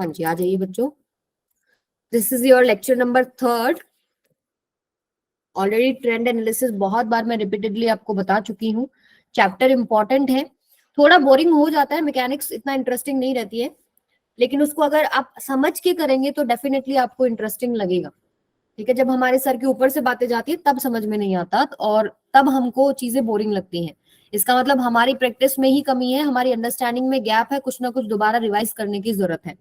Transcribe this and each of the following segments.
हाँ जी, आ जाइए बच्चों। This is your lecture number 3। Already trend analysis बहुत बार मैं रिपीटेडली आपको बता चुकी हूँ। चैप्टर इंपॉर्टेंट है, थोड़ा बोरिंग हो जाता है, मैकेनिक्स इतना इंटरेस्टिंग नहीं रहती है, लेकिन उसको अगर आप समझ के करेंगे तो डेफिनेटली आपको इंटरेस्टिंग लगेगा। ठीक है, जब हमारे सर के ऊपर से बातें जाती है तब समझ में नहीं आता और तब हमको चीजें बोरिंग लगती हैं। इसका मतलब हमारी प्रैक्टिस में ही कमी है, हमारी अंडरस्टैंडिंग में गैप है, कुछ ना कुछ दोबारा रिवाइज करने की जरूरत है।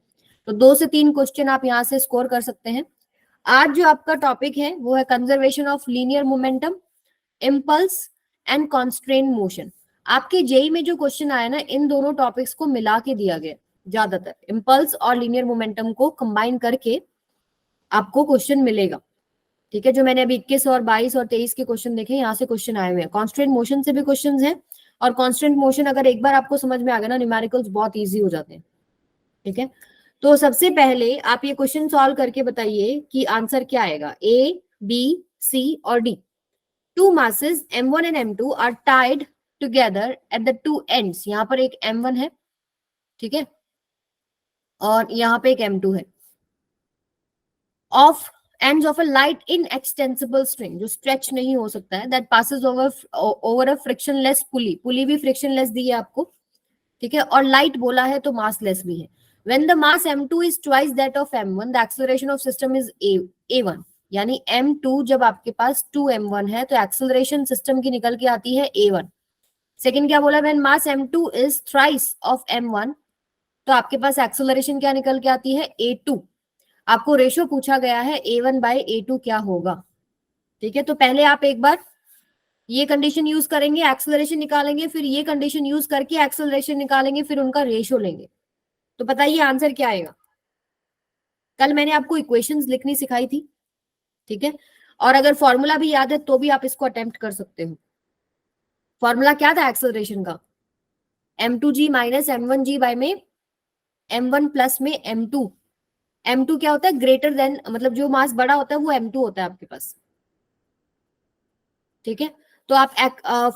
तो 2 से 3 क्वेश्चन आप यहाँ से स्कोर कर सकते हैं। आज जो आपका टॉपिक है वो है conservation of linear momentum, impulse and constrain motion. आपके जेई में जो क्वेश्चन आया ना, इन दोनों टॉपिक्स को मिला के दिया गया, ज्यादातर इम्पल्स और लीनियर मोमेंटम को कंबाइन करके आपको क्वेश्चन मिलेगा। ठीक है, जो मैंने अभी 21 और 22 और 23 के क्वेश्चन देखे, यहाँ से क्वेश्चन आए हुए हैं। कॉन्स्टेंट मोशन से भी क्वेश्चन है, और कॉन्स्टेंट मोशन अगर एक बार आपको समझ में आ गया ना, न्यूमेरिकल्स बहुत इजी हो जाते हैं। ठीक है, तो सबसे पहले आप ये क्वेश्चन सॉल्व करके बताइए कि आंसर क्या आएगा। ए, बी, सी और D. 2 masses m1 and m2 are tied together at the 2 ends। यहाँ पर एक m1 है, ठीक है, और यहाँ पे एक m2 है, of ends of a light inextensible string, जो स्ट्रेच नहीं हो सकता है, that passes over a frictionless pulley। पुली भी frictionless दी है आपको, ठीक है, और लाइट बोला है तो massless भी है। when the mass m2 is twice that of m1, the acceleration of system is a1। यानी m2 जब आपके पास 2m1 है तो एक्सेलरेशन सिस्टम की निकल के आती है a1। सेकंड क्या बोला, when mass m2 is thrice of m1, तो आपके पास एक्सेलरेशन क्या निकल के आती है a2। आपको रेशो पूछा गया है a1 बाय a2 क्या होगा। ठीक है, तो पहले आप एक बार ये कंडीशन यूज करेंगे, एक्सेलरेशन निकालेंगे, फिर ये कंडीशन यूज करके एक्सेलरेशन निकालेंगे, फिर उनका रेशो लेंगे। तो बताइए आंसर क्या आएगा। कल मैंने आपको इक्वेशंस लिखनी सिखाई थी, ठीक है, और अगर फॉर्मूला भी याद है तो भी आप इसको अटेम्प्ट कर सकते हो। फॉर्मूला क्या था एक्सेलरेशन का, m2g माइनस m1g बाय में m1 प्लस में m2। m2 क्या होता है, ग्रेटर देन, मतलब जो मास बड़ा होता है वो m2 होता है आपके पास। ठीक है, तो आप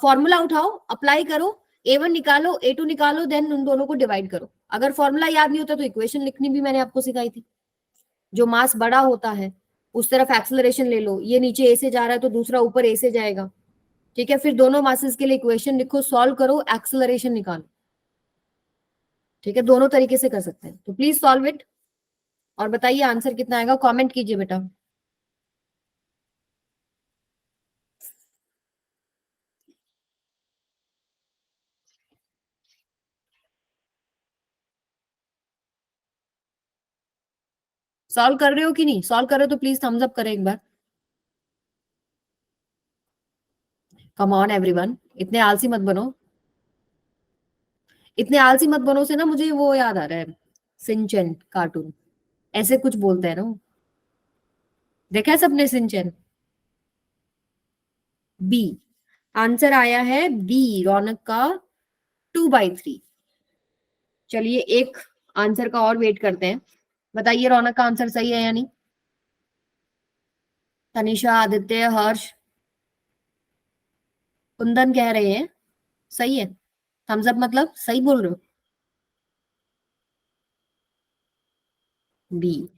फॉर्मूला उठाओ, अप्लाई करो, a1 निकालो, a2 निकालो, देन उन दोनों को डिवाइड करो। अगर फॉर्मूला याद नहीं होता तो इक्वेशन लिखनी भी मैंने आपको सिखाई थी। जो मास बड़ा होता है उस तरफ एक्सेलरेशन ले लो, ये नीचे ए से जा रहा है तो दूसरा ऊपर ए से जाएगा। ठीक है, फिर दोनों मासेस के लिए इक्वेशन लिखो, सॉल्व करो, एक्सेलरेशन निकालो। ठीक है, दोनों तरीके से कर सकते हैं। तो प्लीज सॉल्व इट और बताइए आंसर कितना आएगा, कमेंट कीजिए बेटा। सॉल्व कर रहे हो कि नहीं, सॉल्व कर रहे हो तो प्लीज थम्स अप करें एक बार। कम ऑन एवरीवन, इतने आलसी मत बनो, इतने आलसी मत बनो से ना मुझे वो याद आ रहा है, सिंचन कार्टून, ऐसे कुछ बोलते हैं ना वो। देखा है सबने सिंचन। बी आंसर आया है, बी रौनक का 2/3। चलिए एक आंसर का और वेट करते हैं, बताइए रौनक का आंसर सही है या नहीं। तनिषा, आदित्य, हर्ष, कुंदन कह रहे हैं सही है। थम्स अप मतलब सही बोल रहे हो। B,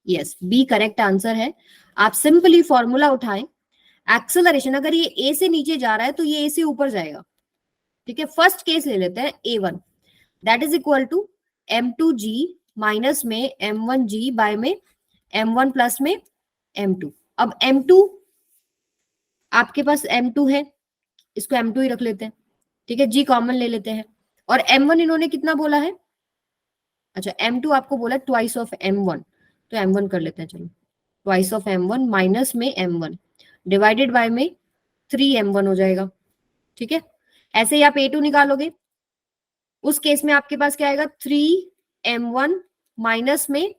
yes, B correct answer है। आप सिंपली फॉर्मूला उठाएं, एक्सेलरेशन अगर ये ए से नीचे जा रहा है तो ये ए से ऊपर जाएगा। ठीक है, फर्स्ट केस ले लेते हैं a1, that is equal to m2g minus में m1g बाय में m1 प्लस में m2। अब m2 आपके पास m2 है, इसको m2 ही रख लेते हैं। ठीक है, g कॉमन ले लेते हैं, और m1 इन्होंने कितना बोला है, अच्छा m2 आपको बोला ट्वाइस ऑफ m1, तो m1 कर लेते हैं। चलो, ट्वाइस ऑफ m1 माइनस में m1 डिवाइडेड बाय में 3m1 हो जाएगा। ठीक है, ऐसे ही आप a2 निकालोगे, उस केस में आपके पास क्या आएगा, 3m1 माइनस में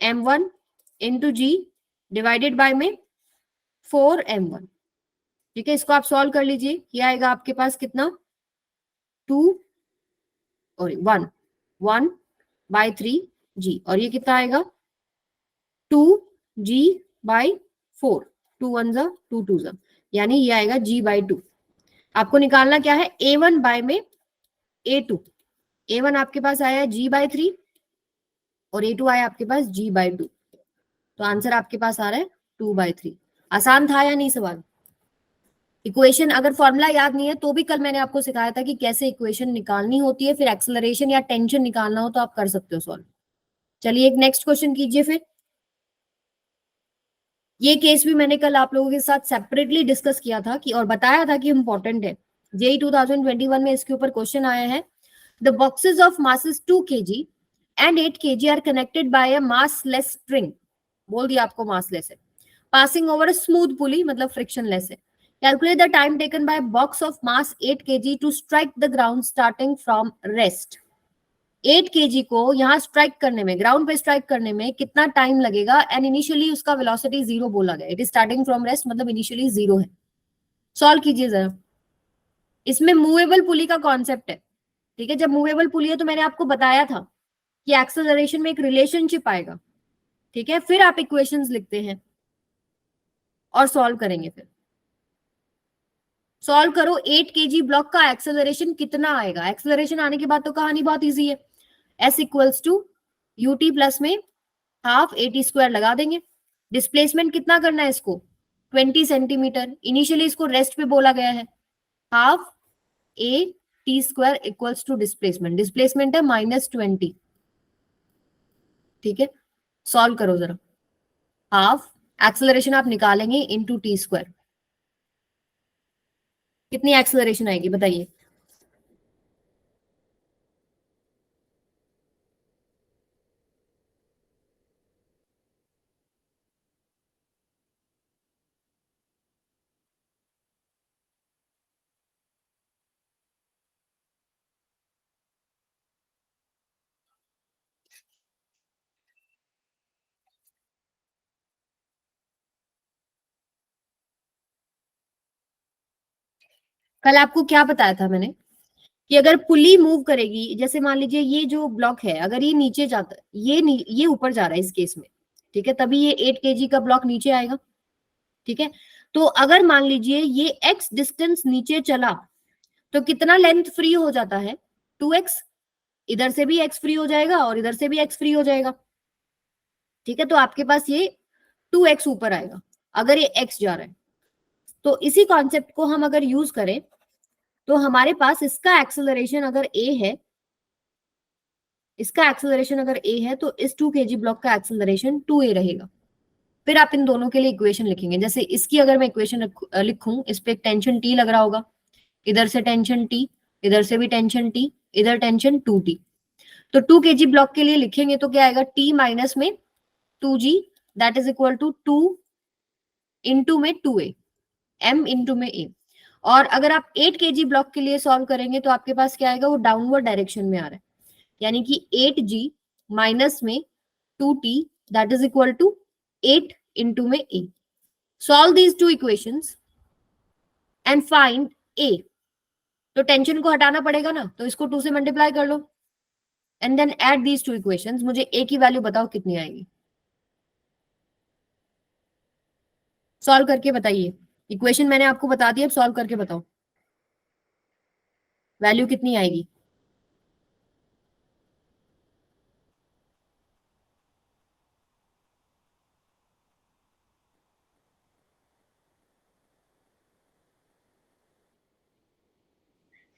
m1 into g divided by में 4m1। ठीक है, इसको आप सॉल्व कर लीजिए, ये आएगा आपके पास कितना, 2 और 1/3g, और ये कितना आएगा 2g/4, 2 1 जा 2 2 जा, यानी ये आएगा g/2। आपको निकालना क्या है, a1 बाय में a2। A1 आपके पास आया है g/3 और A2 आया आपके पास g/2, तो आंसर आपके पास आ रहा है 2/3। आसान था या नहीं सवाल? इक्वेशन अगर फॉर्मूला याद नहीं है तो भी कल मैंने आपको सिखाया था कि कैसे इक्वेशन निकालनी होती है, फिर एक्सेलरेशन या टेंशन निकालना हो तो आप कर सकते हो सॉल्व। चलिए एक नेक्स्ट क्वेश्चन कीजिए फिर। ये केस भी मैंने कल आप लोगों के साथ सेपरेटली डिस्कस किया था कि और बताया था कि इंपॉर्टेंट है। जेई 2021 में इसके ऊपर क्वेश्चन आया है। The boxes of masses 2 kg and 8 kg are connected by a massless string, बोल दिया आपको मासलेस है, passing over a smooth pulley, मतलब फ्रिक्शनलेस है। Calculate the time taken by box of mass 8 kg to strike the ground starting from rest. 8 kg को यहाँ strike करने में, ग्राउंड पे स्ट्राइक करने में कितना टाइम लगेगा, एंड इनिशियली उसका वेलोसिटी 0 बोला गया। It is starting from rest, मतलब इनिशियली 0 है। सॉल्व कीजिए जरा। इसमें मूवेबल पुली का कॉन्सेप्ट है, ठीक है। जब मूवेबल पुली है तो मैंने आपको बताया था कि एक्सेलरेशन में एक रिलेशनशिप आएगा, ठीक है। फिर आप इक्वेशंस लिखते हैं और सॉल्व करेंगे। फिर सॉल्व करो। 8 kg ब्लॉक का एक्सेलरेशन कितना आएगा? एक्सेलरेशन आने के बाद तो कहानी बहुत इजी है। S equals to U T plus में हाफ AT² लगा देंगे। डिस्प्लेसमेंट कितना करना है इसको? 20 सेंटीमीटर। इनिशियली इसको रेस्ट पे बोला गया है। Half AT² equals to displacement, displacement है -20, ठीक है। सॉल्व करो जरा। हाफ एक्सेलरेशन आप निकालेंगे इंटू T², कितनी एक्सेलरेशन आएगी बताइए। कल आपको क्या बताया था मैंने कि अगर पुली मूव करेगी, जैसे मान लीजिए ये जो ब्लॉक है अगर ये नीचे जाता, ये ऊपर जा रहा है इस केस में, ठीक है, तभी ये 8 kg का ब्लॉक नीचे आएगा, ठीक है। तो अगर मान लीजिए ये x डिस्टेंस नीचे चला तो कितना लेंथ फ्री हो जाता है? 2x। इधर से भी x फ्री हो जाएगा और इधर से भी x फ्री हो जाएगा, ठीक है। तो आपके पास ये 2x ऊपर आएगा अगर ये x जा रहा है। तो इसी कॉन्सेप्ट को हम अगर यूज करें तो हमारे पास इसका एक्सेलरेशन अगर a है, इसका एक्सेलरेशन अगर a है तो इस 2 kg ब्लॉक का एक्सेलरेशन 2a रहेगा। फिर आप इन दोनों के लिए इक्वेशन लिखेंगे। जैसे इसकी अगर मैं इक्वेशन लिखूं, इस पे एक टेंशन T लग रहा होगा, इधर से टेंशन T, इधर से भी टेंशन T, इधर टेंशन 2T। तो 2 kg ब्लॉक के लिए लिखेंगे तो क्या आएगा? T माइनस में 2G that is equal to 2 into में 2A, M इंटू में A। और अगर आप 8 kg ब्लॉक के लिए सॉल्व करेंगे तो आपके पास क्या आएगा? वो डाउनवर्ड डायरेक्शन में आ रहा है, यानी कि 8G माइनस में 2T that is equal to 8 into में A। Solve these two equations and find A। तो टेंशन को हटाना पड़ेगा ना, तो इसको 2 से मल्टीप्लाई कर लो and then add these two equations. मुझे A की वैल्यू बताओ कितनी आएगी, सॉल्व करके बताइए। इक्वेशन मैंने आपको बता दी, अब सॉल्व करके बताओ वैल्यू कितनी आएगी।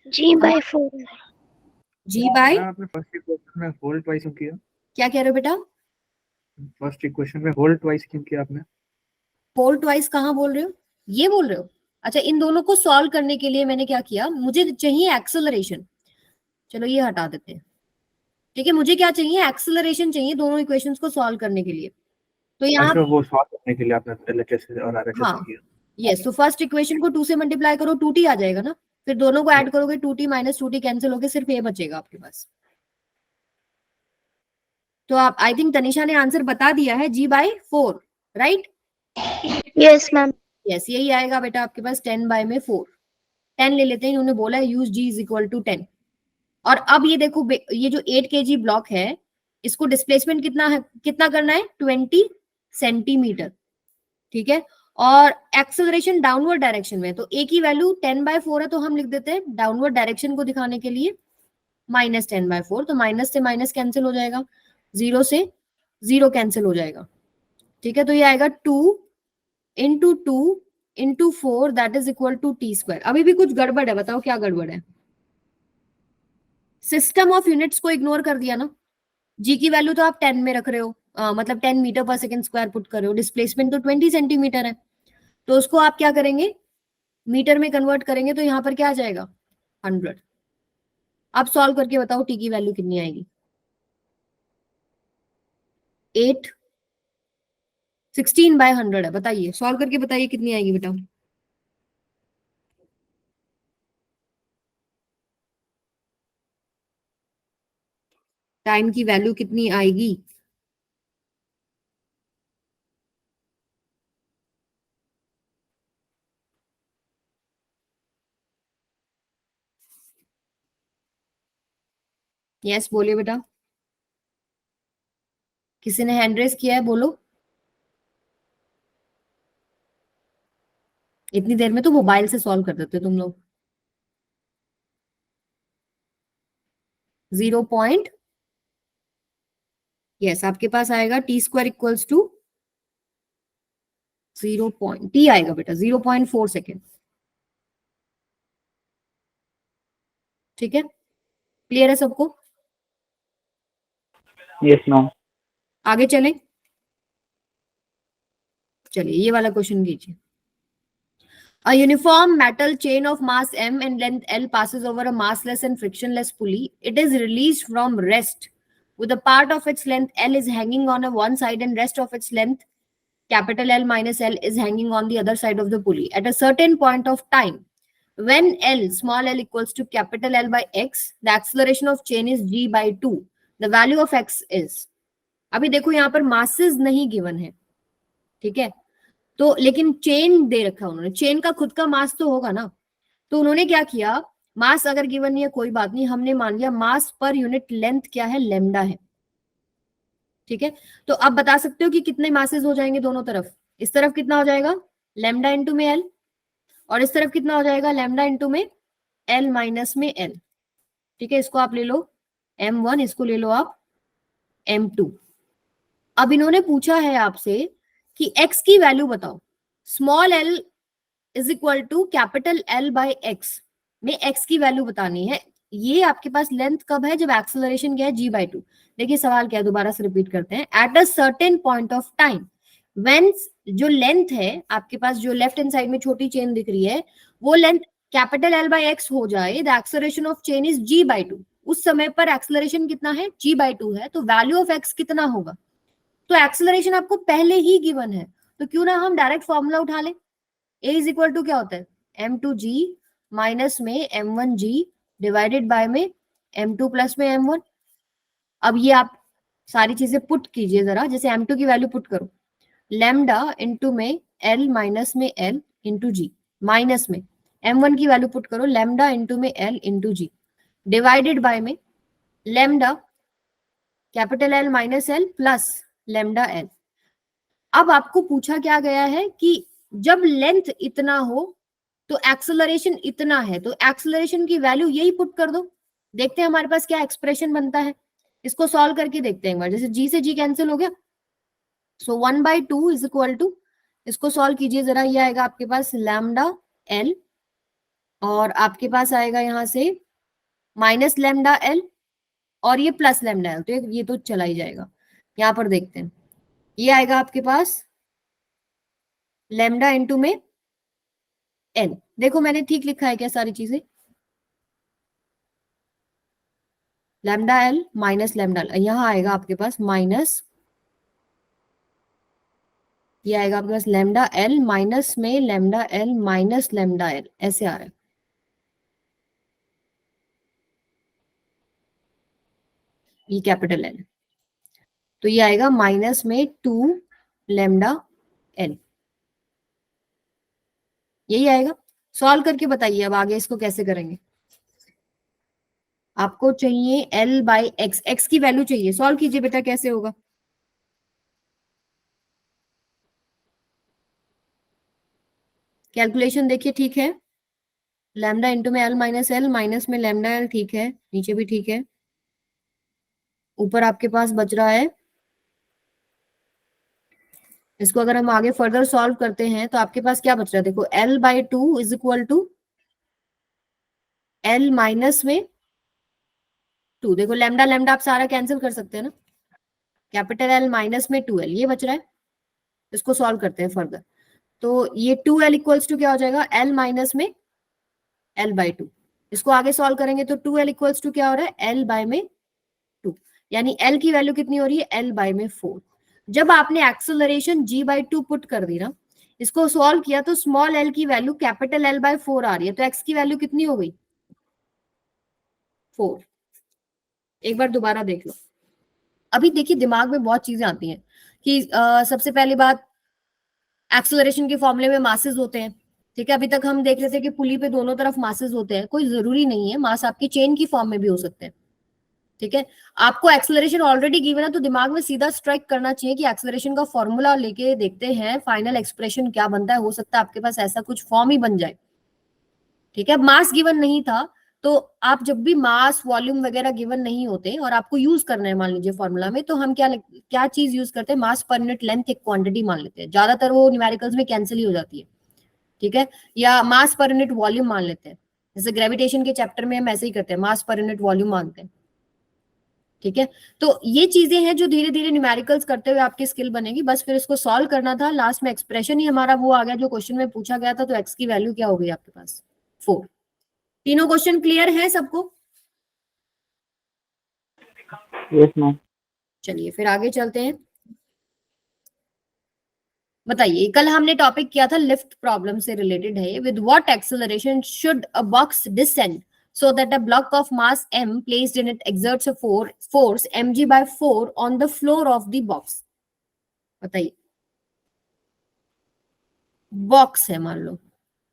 G/4। G बाय, आपने फर्स्ट इक्वेशन में होल ट्वाइस क्यों किया? क्या कह रहे हो बेटा? फर्स्ट इक्वेशन में होल ट्वाइस क्यों किया आपने? होल ट्वाइस कहाँ बोल रहे हो? ये बोल रहे हो? अच्छा, इन दोनों को सॉल्व करने के लिए मैंने क्या किया, मुझे चाहिए एक्सेलरेशन। चलो ये हटा देते हैं, ठीक है। मुझे क्या चाहिए? एक्सेलरेशन चाहिए दोनों इक्वेशंस को सॉल्व करने के लिए। तो यहाँ अच्छा, वो सॉल्व करने के लिए आपने LHS और RHS हाँ किया। यस, तो फर्स्ट इक्वेशन को 2 से मल्टीप्लाई करो, 2T आ जाएगा ना। फिर दोनों को ऐड करोगे, 2T माइनस 2T कैंसिल होके सिर्फ A बचेगा आपके पास। तो आप, आई थिंक तनिषा ने आंसर बता दिया है, G/4, right? Yes ma'am. Yes, यही आएगा बेटा आपके पास 10/4। 10 ले लेते हैं, उन्होंने बोला है use G is equal to 10। और अब ये देखो, ये जो 8 kg ब्लॉक है इसको डिस्प्लेसमेंट कितना है, कितना करना है? 20 सेंटीमीटर, ठीक है। और एक्सेलरेशन डाउनवर्ड डायरेक्शन में, तो A की वैल्यू 10/4 है, तो हम लिख देते हैं डाउनवर्ड डायरेक्शन को दिखाने के लिए -10/4, तो माइनस से माइनस कैंसिल हो जाएगा, 0 से 0 कैंसिल हो जाएगा, ठीक है। तो ये आएगा 2 × 2 × 4 that is equal to t²। अभी भी कुछ गड़बड़ है, बताओ क्या गड़बड़ है? सिस्टम ऑफ यूनिट्स को इग्नोर कर दिया ना। जी की वैल्यू तो आप 10 में रख रहे हो, मतलब 10 मीटर पर सेकंड स्क्वायर पुट कर रहे हो, डिस्प्लेसमेंट तो 20 सेंटीमीटर है, तो उसको आप क्या करेंगे, मीटर में कन्वर्ट करेंगे, तो यहाँ पर क्या आ जाएगा, 100। अब सॉल्व करके बताओ टी की वैल्यू कितनी आएगी? 8 16/100 है, बताइए, सॉल्व करके बताइए कितनी आएगी बेटा? टाइम की वैल्यू कितनी आएगी? यस बोलिए बेटा, किसी ने हैंड रेस किया है, बोलो। इतनी देर में तो मोबाइल से सॉल्व कर देते हो तुम लोग। 0. यस, आपके पास आएगा t² इक्वल्स टू 0. टी आएगा बेटा 0.4 सेकेंड, ठीक है, क्लियर है सबको? Yes ma'am. आगे चलें, चलिए ये वाला क्वेश्चन कीजिए। A uniform metal chain of mass m and length L passes over a massless and frictionless pulley. It is released from rest with a part of its length L is hanging on a one side and rest of its length capital L minus L is hanging on the other side of the pulley. At a certain point of time, when L, small l equals to capital L by x, the acceleration of chain is g/2. The value of x is. अभी देखो यहाँ पर masses नहीं given है, ठीक है, तो लेकिन चेन दे रखा है उन्होंने, चेन का खुद का मास तो होगा ना, तो उन्होंने क्या किया, मास अगर गिवन नहीं है कोई बात नहीं, हमने मान लिया मास पर यूनिट लेंथ क्या है, लेमडा है, ठीक है। तो अब बता सकते हो कि कितने मासेस हो जाएंगे दोनों तरफ? इस तरफ कितना हो जाएगा, लेमडा इंटू में एल, और इस तरफ कितना हो जाएगा, लेमडा इंटू में एल माइनस में एल, ठीक है। इसको आप ले लो m1, इसको ले लो आप m2। अब इन्होंने पूछा है आपसे कि x की वैल्यू बताओ, small l is equal to capital L by X में x की वैल्यू बतानी है। ये आपके पास लेंथ कब है, जब एक्सेलरेशन क्या है, g/2। देखिए सवाल क्या है, दोबारा से रिपीट करते हैं। At a certain point of time when, जो लेंथ है आपके पास, जो लेफ्ट हैंड साइड में छोटी चेन दिख रही है, वो length capital L by x हो जाए, the acceleration of chain is g/2। उस समय पर एक्सेलरेशन कितना है, g/2 है, तो वैल्यू ऑफ x कितना होगा? तो एक्सेलरेशन आपको पहले ही गिवन है, तो क्यों ना हम डायरेक्ट फॉर्मूला उठा लें। a इज इक्वल टू क्या होता है, m2g माइनस में m1g डिवाइडेड बाय में m2 प्लस में m1। अब ये आप सारी चीजें पुट कीजिए जरा, जैसे m2 की वैल्यू पुट करो, लेमडा इंटू में l माइनस में l इंटू जी, माइनस में m1 की वैल्यू पुट करो, लेमडा इंटू में l into g divided by में lambda capital L minus l plus lambda l। अब आपको पूछा क्या गया है कि जब लेंथ इतना हो तो एक्सेलरेशन इतना है, तो एक्सेलरेशन की वैल्यू यही पुट कर दो, देखते हैं हमारे पास क्या एक्सप्रेशन बनता है। इसको सॉल्व करके देखते हैं एक बार, जैसे जी से जी कैंसिल हो गया, सो 1/2 इज इक्वल टू, इसको सॉल्व कीजिए जरा, ये आएगा आपके पास लैम्डा एल, और आपके पास आएगा यहां से माइनस लैम्डा एल, और ये प्लस लैम्डा एल, तो ये तो चला ही जाएगा। यहाँ पर देखते हैं, ये आएगा आपके पास लैम्डा इंटू में एल। देखो मैंने ठीक लिखा है क्या सारी चीजें, लैम्डा एल माइनस लैम्डा, यहाँ आएगा आपके पास माइनस, ये आएगा आपके पास लैम्डा एल माइनस में lambda L minus lambda L, ऐसे आ रहा है, ये कैपिटल एल, तो ये आएगा माइनस में 2 लैम्डा एल, यही आएगा। सॉल्व करके बताइए अब आगे इसको कैसे करेंगे। आपको चाहिए एल बाई एक्स, एक्स की वैल्यू चाहिए, सॉल्व कीजिए बेटा, कैसे होगा? कैलकुलेशन देखिए, ठीक है, लैम्डा इंटू में एल माइनस एल, माइनस में लैम्डा एल, ठीक है, नीचे भी ठीक है। ऊपर आपके पास बच रहा है, इसको अगर हम आगे फर्दर सॉल्व करते हैं तो आपके पास क्या बच रहा है, देखो L by two is equal to L minus में टू। देखो लैम्डा लैम्डा आप सारा कैंसिल कर सकते हैं ना, कैपिटल एल माइनस में टू एल, ये बच रहा है। इसको सॉल्व करते हैं फर्दर, तो ये टू एल इक्वल्स टू क्या हो जाएगा, एल माइनस में एल बाई टू। इसको आगे सॉल्व करेंगे तो टू एल इक्वल्स टू क्या हो रहा है, एल बाय में टू, यानी एल की वैल्यू कितनी हो रही है, एल बाय में फोर। जब आपने acceleration g by two put कर दी ना, इसको सॉल्व किया तो स्मॉल एल की value capital L by four आ रही है, तो एक्स की वैल्यू कितनी हो गई, फोर। एक बार दोबारा देख लो। अभी देखिए दिमाग में बहुत चीजें आती हैं कि सबसे पहली बात, एक्सेलरेशन के फॉर्मूले में मासेस होते हैं, ठीक है। अभी तक हम देख रहे थे कि पुली पे दोनों तरफ मासेस होते हैं, कोई जरूरी नहीं है, मास आपके चेन की फॉर्म में भी हो सकते हैं, ठीक है। आपको एक्सेलरेशन ऑलरेडी गिवन है तो दिमाग में सीधा स्ट्राइक करना चाहिए कि एक्सेलरेशन का फॉर्मूला लेके देखते हैं फाइनल एक्सप्रेशन क्या बनता है, हो सकता है आपके पास ऐसा कुछ फॉर्म ही बन जाए, ठीक है। मास गिवन नहीं था तो आप जब भी मास वॉल्यूम वगैरह गिवन नहीं होते और आपको यूज करना है मान लीजिए फॉर्मूला में, तो हम क्या चीज यूज करते हैं, मास पर यूनिट लेंथ एक क्वांटिटी मान लेते हैं, ज्यादातर वो न्यूमेरिकल्स में कैंसिल ही हो जाती है, ठीक है। या मास पर यूनिट वॉल्यूम मान लेते हैं, जैसे ग्रेविटेशन के चैप्टर में हम ऐसे ही करते हैं, मास पर यूनिट वॉल्यूम मानते हैं, ठीक है। तो ये चीजें हैं जो धीरे धीरे न्यूमेरिकल्स करते हुए आपकी स्किल बनेगी, बस फिर इसको सॉल्व करना था। लास्ट में एक्सप्रेशन ही हमारा वो आ गया जो क्वेश्चन में पूछा गया था, तो एक्स की वैल्यू क्या हो गई आपके पास, फोर। तीनों क्वेश्चन क्लियर है सबको? Yes ma'am. चलिए फिर आगे चलते हैं। बताइए, कल हमने टॉपिक किया था लिफ्ट प्रॉब्लम से रिलेटेड है, with what acceleration should a box descend so that a block of mass m placed in it exerts a force mg by 4 on the floor of the box। बताइए, box है मान लो,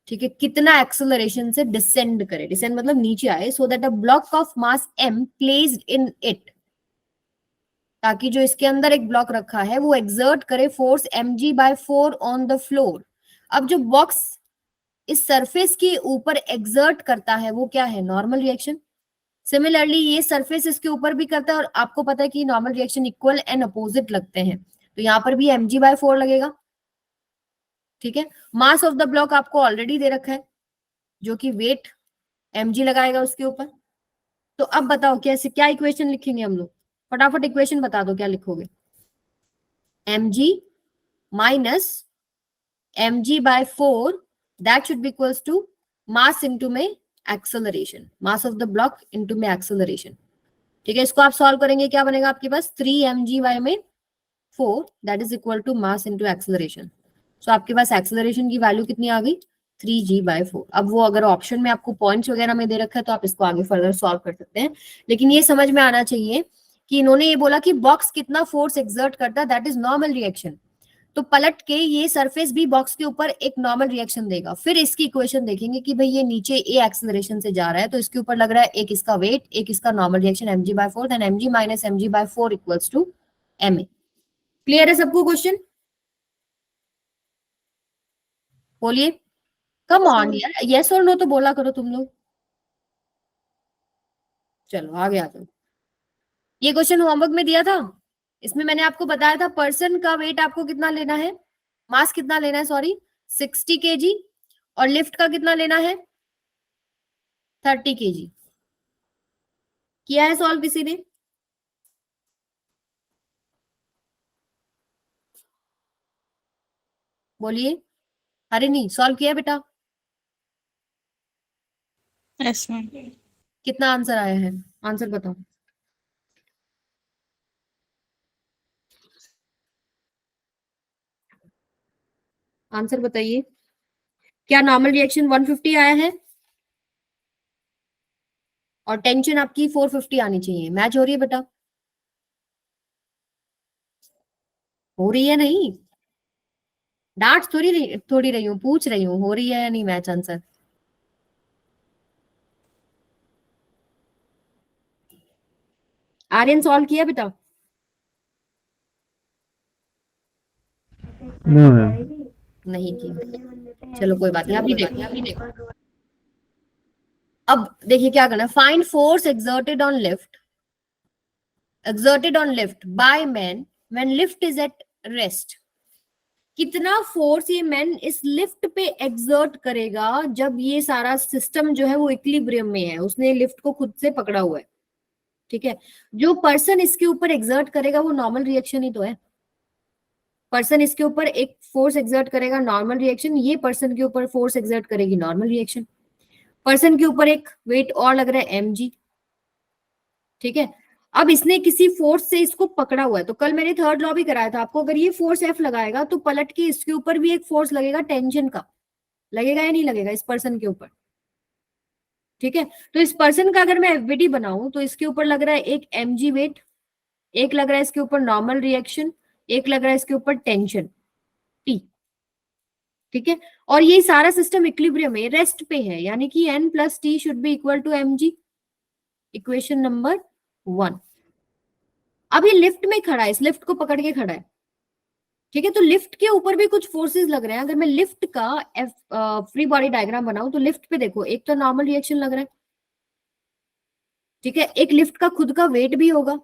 ठीक है, कितना acceleration से descend करे, descend मतलब नीचे आए, so that a block of mass m placed in it, ताकि जो इसके अंदर एक ब्लॉक रखा है वो एक्सर्ट करे force mg by 4 on the floor. अब जो बॉक्स इस सरफेस के ऊपर एक्सर्ट करता है वो क्या है, नॉर्मल रिएक्शन। सिमिलरली ये सरफेस इसके ऊपर भी करता है, और आपको पता है कि normal reaction equal and opposite लगते हैं, तो यहाँ पर भी mg बाय 4 लगेगा, ठीक है। मास ऑफ द ब्लॉक आपको ऑलरेडी दे रखा है, जो कि वेट mg लगाएगा उसके ऊपर। तो अब बताओ कैसे, क्या इक्वेशन लिखेंगे हम लोग, फटाफट इक्वेशन बता दो क्या लिखोगे, mg minus mg by 4 that should be equals to mass into में acceleration, mass of the block into में acceleration, ठीक है। इसको आप सॉल्व करेंगे क्या बनेगा आपके पास, 3mg में 4 that is equal to mass into acceleration। सो आपके पास एक्सेलरेशन की वैल्यू कितनी आ गई, 3g/4। अब वो अगर ऑप्शन में आपको पॉइंट्स वगैरह में दे रखा है तो आप इसको आगे फर्दर सॉल्व कर सकते हैं, लेकिन ये समझ में आना चाहिए कि इन्होंने ये बोला कि बॉक्स कितना फोर्स एक्सर्ट करता है, दैट इज नॉर्मल रिएक्शन। तो पलट के ये सरफेस भी बॉक्स के ऊपर एक नॉर्मल रिएक्शन देगा, फिर इसकी इक्वेशन देखेंगे कि भाई ये नीचे ए एक्सेलरेशन से जा रहा है तो इसके ऊपर लग रहा है एक इसका वेट, एक इसका normal reaction mg by 4, then mg minus mg by 4 equals to ma। Clear है सबको क्वेश्चन? बोलिए, कम ऑन यार, यस और नो तो बोला करो तुम लोग। चलो आगे आ जाओ। ये क्वेश्चन होमवर्क में दिया था, इसमें मैंने आपको बताया था पर्सन का वेट आपको कितना लेना है, मास कितना लेना है सॉरी, 60 kg, और लिफ्ट का कितना लेना है, 30 kg। किया है सॉल्व किसी ने? बोलिए, अरे नहीं सॉल्व किया बेटा? Yes ma'am. कितना आंसर आया है, आंसर बताओ। आंसर बताइए, क्या नॉर्मल रिएक्शन 150 आया है और टेंशन आपकी 450 आनी चाहिए, मैच हो रही है बेटा? हो रही है नहीं, डांट थोड़ी रही हूँ, पूछ रही हूँ हो रही है या नहीं मैच आंसर। आर्यन सॉल्व किया बेटा? No ma'am. नहीं किया, चलो कोई बात नहीं, अभी देखो। अब देखिए क्या करना है, find force exerted on lift by man when lift is at rest. कितना फोर्स ये मैन इस लिफ्ट पे एग्जर्ट करेगा जब ये सारा सिस्टम जो है वो इक्विलिब्रियम में है, उसने लिफ्ट को खुद से पकड़ा हुआ है, ठीक है। जो पर्सन इसके ऊपर एग्जर्ट करेगा वो नॉर्मल रिएक्शन ही तो है। पर्सन इसके ऊपर एक फोर्स एग्जर्ट करेगा, नॉर्मल रिएक्शन, ये पर्सन के ऊपर फोर्स एग्जर्ट करेगी, नॉर्मल रिएक्शन। पर्सन के ऊपर एक वेट और लग रहा है mg, ठीक है। अब इसने किसी फोर्स से इसको पकड़ा हुआ है, तो कल मैंने थर्ड लॉ भी कराया था आपको, अगर ये फोर्स F लगाएगा तो पलट के इसके ऊपर भी एक फोर्स लगेगा, टेंशन का, लगेगा या नहीं लगेगा इस पर्सन के ऊपर, ठीक है। तो इस पर्सन का अगर मैं एफबीडी बनाऊं तो इसके ऊपर लग रहा है एक mg वेट, एक लग रहा है इसके ऊपर नॉर्मल रिएक्शन, एक लग रहा है इसके ऊपर टेंशन T, ठीक है। और ये सारा सिस्टम इक्विलिब्रियम में रेस्ट पे है, यानी कि n plus T should be equal to mg, equation number 1। अब ये लिफ्ट में खड़ा है, इस लिफ्ट को पकड़ के खड़ा है, ठीक है। तो लिफ्ट के ऊपर भी कुछ फोर्सेस लग रहे हैं। अगर मैं लिफ्ट का फ्री बॉडी डायग्राम बनाऊं तो लिफ्ट पे देखो, एक तो नॉर्मल रिएक्शन लग रहा है, ठीक है। एक लिफ्ट का खुद का वेट भी होगा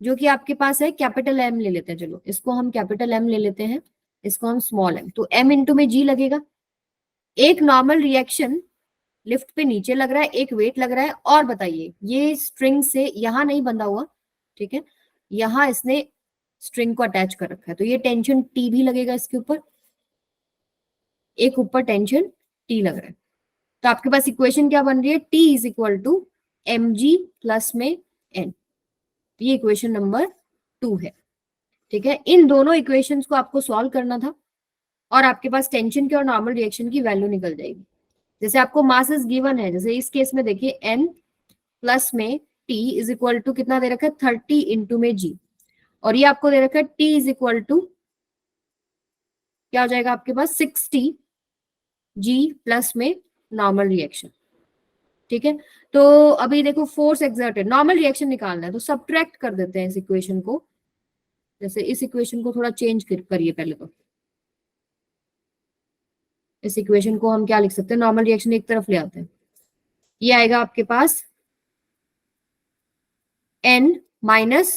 जो कि आपके पास है कैपिटल M ले लेते हैं, चलो इसको हम कैपिटल M ले लेते हैं, इसको हम स्मॉल m, तो m इंटू में g लगेगा। एक नॉर्मल रिएक्शन लिफ्ट पे नीचे लग रहा है, एक वेट लग रहा है। और बताइए ये स्ट्रिंग से यहां नहीं बंधा हुआ, ठीक है, यहां इसने स्ट्रिंग को अटैच कर रखा है, तो ये टेंशन T भी लगेगा इसके ऊपर, एक ऊपर टेंशन T लग रहा है। तो आपके पास इक्वेशन क्या बन रही है, T is equal to mg plus में n, ये इक्वेशन नंबर 2 है, ठीक है। इन दोनों इक्वेशंस को आपको सॉल्व करना था और आपके पास टेंशन की और नॉर्मल रिएक्शन की वैल्यू निकल जाएगी। जैसे आपको मासेस गिवन है, जैसे इस केस में देखिए n प्लस में t इज इक्वल टू कितना दे रखा है 30 इंटू में g, और ये आपको दे रखा है t इज इक्वल टू क्या हो जाएगा आपके पास 60 g प्लस में नॉर्मल रिएक्शन, ठीक है। तो अभी देखो फोर्स एक्सर्टेड, नॉर्मल रिएक्शन निकालना है तो सब्ट्रैक्ट कर देते हैं इस इक्वेशन को। जैसे इस इक्वेशन को थोड़ा चेंज करिए पहले, तो इस इक्वेशन को हम क्या लिख सकते हैं, नॉर्मल रिएक्शन एक तरफ ले आते हैं, ये आएगा आपके पास n माइनस,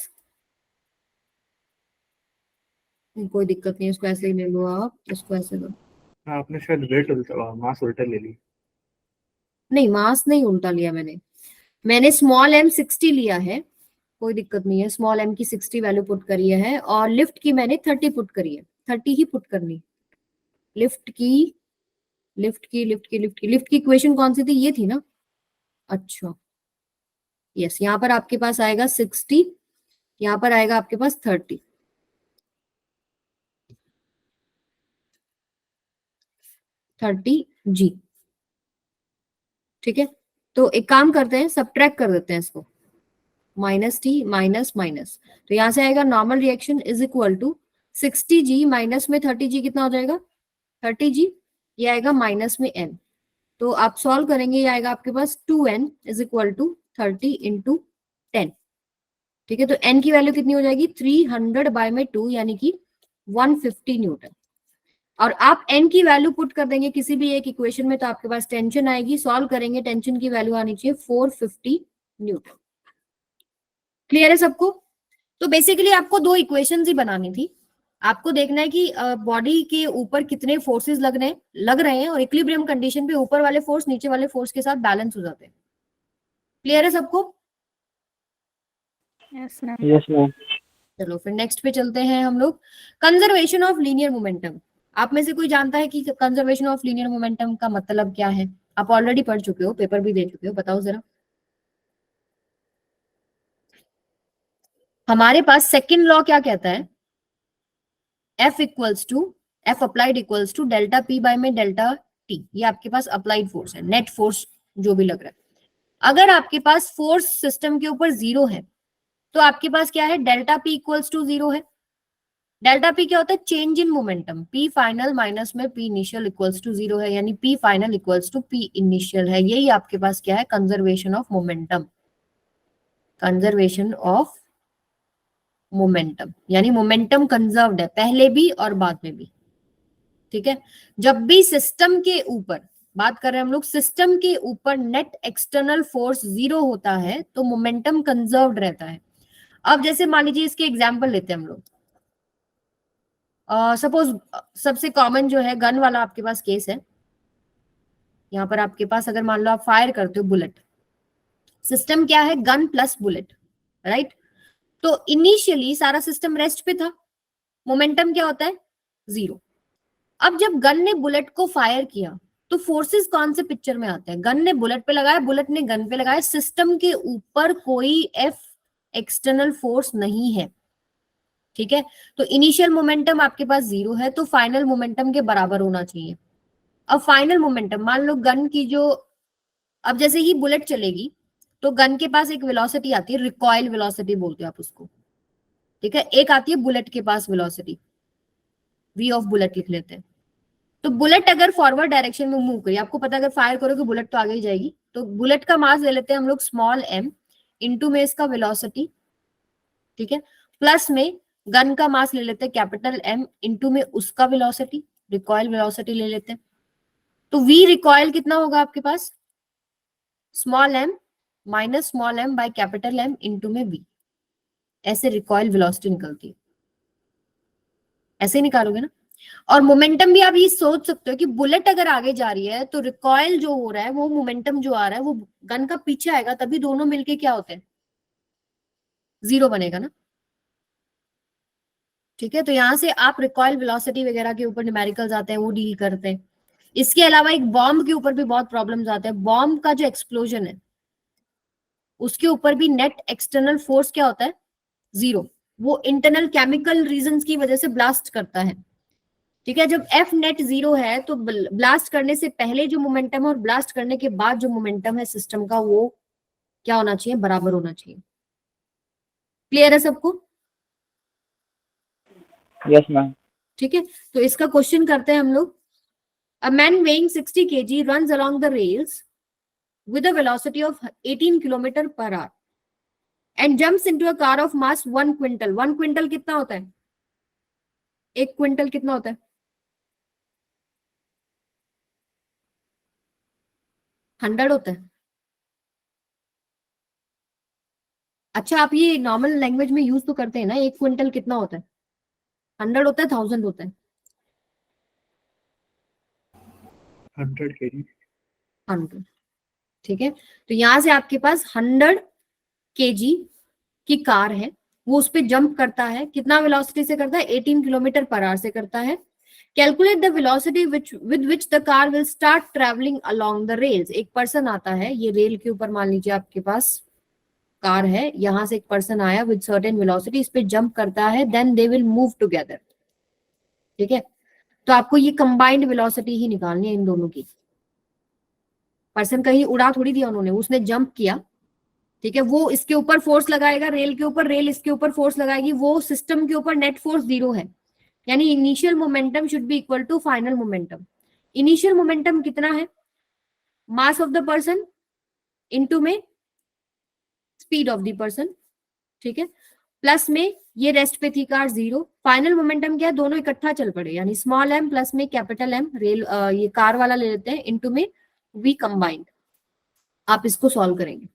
कोई दिक्कत नहीं, इसको ऐसे ही ले लो आप, इसको ऐसे लो। आपने शायद वेट उल्टा, मास उल्टा ले ली। नहीं मास नहीं उल्टा लिया मैंने स्मॉल m 60 लिया है, कोई दिक्कत नहीं है, स्मॉल m की 60 वैल्यू पुट करी है, और लिफ्ट की मैंने 30 पुट करी है, 30 ही पुट करनी। लिफ्ट की इक्वेशन कौन सी थी, ये थी ना, अच्छा यस, यहाँ पर आपके पास आएगा 60, यहाँ पर आएगा आपके पास 30 g, ठीक है। तो एक काम करते हैं, सब्ट्रैक्ट कर देते हैं इसको, माइनस टी माइनस माइनस, तो यहां से आएगा normal reaction is equal to 60g minus में 30g कितना हो जाएगा 30g, ये आएगा माइनस में n, तो आप सॉल्व करेंगे, ये आएगा आपके पास 2n is equal to 30 into 10, ठीक है। तो n की वैल्यू कितनी हो जाएगी 300 बाय में 2, यानी कि 150 न्यूटन। और आप n की वैल्यू पुट कर देंगे किसी भी एक इक्वेशन में, तो आपके पास टेंशन आएगी, सॉल्व करेंगे, टेंशन की वैल्यू आनी चाहिए 450 न्यूटन। क्लियर है सबको? तो बेसिकली आपको दो इक्वेशंस ही बनानी थी, आपको देखना है कि बॉडी के ऊपर कितने फोर्सेस लग रहे हैं और इक्विलिब्रियम कंडीशन पे ऊपर वाले फोर्स नीचे वाले फोर्स के साथ बैलेंस हो जाते हैं। क्लियर है सबको? Yes ma'am. Yes ma'am. चलो फिर नेक्स्ट पे चलते हैं हम लोग, कंजर्वेशन ऑफ लीनियर मोमेंटम। आप में से कोई जानता है कि कंजर्वेशन ऑफ लीनियर मोमेंटम का मतलब क्या है? आप ऑलरेडी पढ़ चुके हो, पेपर भी दे चुके हो, बताओ जरा। हमारे पास सेकंड लॉ क्या कहता है, F applied equals to delta P by में डेल्टा T, ये आपके पास अप्लाइड फोर्स है, नेट फोर्स जो भी लग रहा है। अगर आपके पास फोर्स सिस्टम के ऊपर 0 है तो आपके पास क्या है, डेल्टा P इक्वल्स टू 0 है। डेल्टा P क्या होता है, change in momentum, P final minus में P इनिशियल इक्वल्स टू 0 है, यानी P final equals to P initial है। यही आपके पास क्या है, conservation of momentum, conservation of momentum, यानी मोमेंटम कंजर्व्ड है पहले भी और बाद में भी, ठीक है। जब भी सिस्टम के ऊपर बात कर रहे हैं हम लोग सिस्टम के ऊपर नेट एक्सटर्नल फोर्स 0 होता है तो मोमेंटम कंजर्व्ड रहता है। अब जैसे मान लीजिए इसके एग्जांपल लेते हैं हम लोग, सपोज सबसे कॉमन जो है गन वाला आपके पास केस है। यहाँ पर आपके पास अगर मान लो आप फायर करते हो बुलेट, सिस्टम क्या है, गन प्लस बुलेट, राइट। तो इनिशियली सारा सिस्टम रेस्ट पे था, मोमेंटम क्या होता है, 0। अब जब गन ने बुलेट को फायर किया तो फोर्सेस कौन से पिक्चर में आते हैं, गन ने बुलेट पे लगाया, बुलेट ने गन पे लगाया, सिस्टम के ऊपर कोई एफ एक्सटर्नल फोर्स नहीं है, ठीक है। तो इनिशियल मोमेंटम आपके पास 0 है, तो फाइनल मोमेंटम के बराबर होना चाहिए। अब फाइनल मोमेंटम मान लो गन की जो, अब जैसे ही बुलेट चलेगी तो गन के पास एक वेलोसिटी आती है, रिकॉइल वेलोसिटी बोलते हैं आप उसको, ठीक है। एक आती है बुलेट के पास वेलोसिटी, वी ऑफ बुलेट लिख लेते हैं। तो बुलेट अगर फॉरवर्ड डायरेक्शन में मूव करी, आपको पता है अगर फायर करोगे बुलेट तो आगे ही जाएगी, तो बुलेट का मास ले लेते हैं हम लोग स्मॉल m, इनटू में इसका वेलोसिटी, ठीक है, प्लस में गन का मास ले लेते हैं कैपिटल M, इनटू में उसका वेलोसिटी, रिकॉइल वेलोसिटी ले लेते हैं। तो v रिकॉइल कितना होगा आपके पास, small m minus small m by capital M into में v। ऐसे रिकॉइल वेलोसिटी निकलती है, ऐसे ही निकालोगे ना। और मोमेंटम भी आप ये सोच सकते हो कि बुलेट अगर आगे जा रही है तो रिकॉइल जो हो रहा है, वो मोमेंटम जो आ रहा है वो गन का पीछे आएगा, तभी दोनों मिलके क्या होते हैं, 0 बनेगा ना, ठीक है। तो यहां से आप रिकॉइल वेलोसिटी वगैरह के ऊपर न्यूमेरिकल्स आते हैं, वो डील करते हैं। इसके अलावा एक बॉम्ब के ऊपर भी बहुत प्रॉब्लम्स आते हैं। बॉम्ब का जो एक्सप्लोजन है उसके ऊपर भी नेट एक्सटर्नल फोर्स क्या होता है, 0। वो इंटरनल केमिकल रीजंस की वजह से ब्लास्ट करता है, ठीक है। जब एफ नेट 0 है तो ब्लास्ट करने से पहले जो मोमेंटम है और ब्लास्ट करने के बाद जो मोमेंटम है सिस्टम का, वो क्या होना चाहिए, बराबर होना चाहिए। क्लियर है सबको, Yes, ma'am. ठीक है। तो इसका क्वेश्चन करते हैं हम लोग। A man weighing 60 kg runs along the rails with a velocity of 18 kilometre per hour and jumps into a car of mass 1 quintal. 1 quintal कितना होता है, 1 क्विंटल कितना होता है, 100 होता है। अच्छा आप ये नॉर्मल लैंग्वेज में यूज तो करते हैं ना, 1 क्विंटल कितना होता है, 100 होता है, 1000 होता है, 100 kg। 100, ठीक है। तो यहां से आपके पास 100 kg की कार है, वो उस पर जंप करता है, कितना वेलोसिटी से करता है, 18 किलोमीटर पर आवर से करता है। Calculate the velocity with which the car will start travelling along the rails. एक पर्सन आता है, ये रेल के ऊपर मान लीजिए आपके पास कार है, यहां से एक पर्सन आया विद सर्टेन वेलोसिटी, इस पे जंप करता है, then they will move together, ठीक है। तो आपको ये कंबाइंड वेलोसिटी ही निकालनी है इन दोनों की। पर्सन कहीं उड़ा थोड़ी दिया उन्होंने, उसने जंप किया, ठीक है। वो इसके ऊपर फोर्स लगाएगा, रेल के ऊपर, रेल इसके ऊपर फोर्स लगाएगी, वो सिस्टम के ऊपर नेट फोर्स 0 है, यानी initial momentum should be equal to final momentum. Initial momentum कितना है, mass of the person into में स्पीड ऑफ द पर्सन, ठीक है, प्लस में ये रेस्ट पे थी कार 0। फाइनल मोमेंटम क्या है, दोनों इकट्ठा चल पड़े, यानी स्मॉल m प्लस में कैपिटल M, रेल ये कार वाला ले लेते हैं, इनटू में v कंबाइंड। आप इसको सॉल्व करेंगे,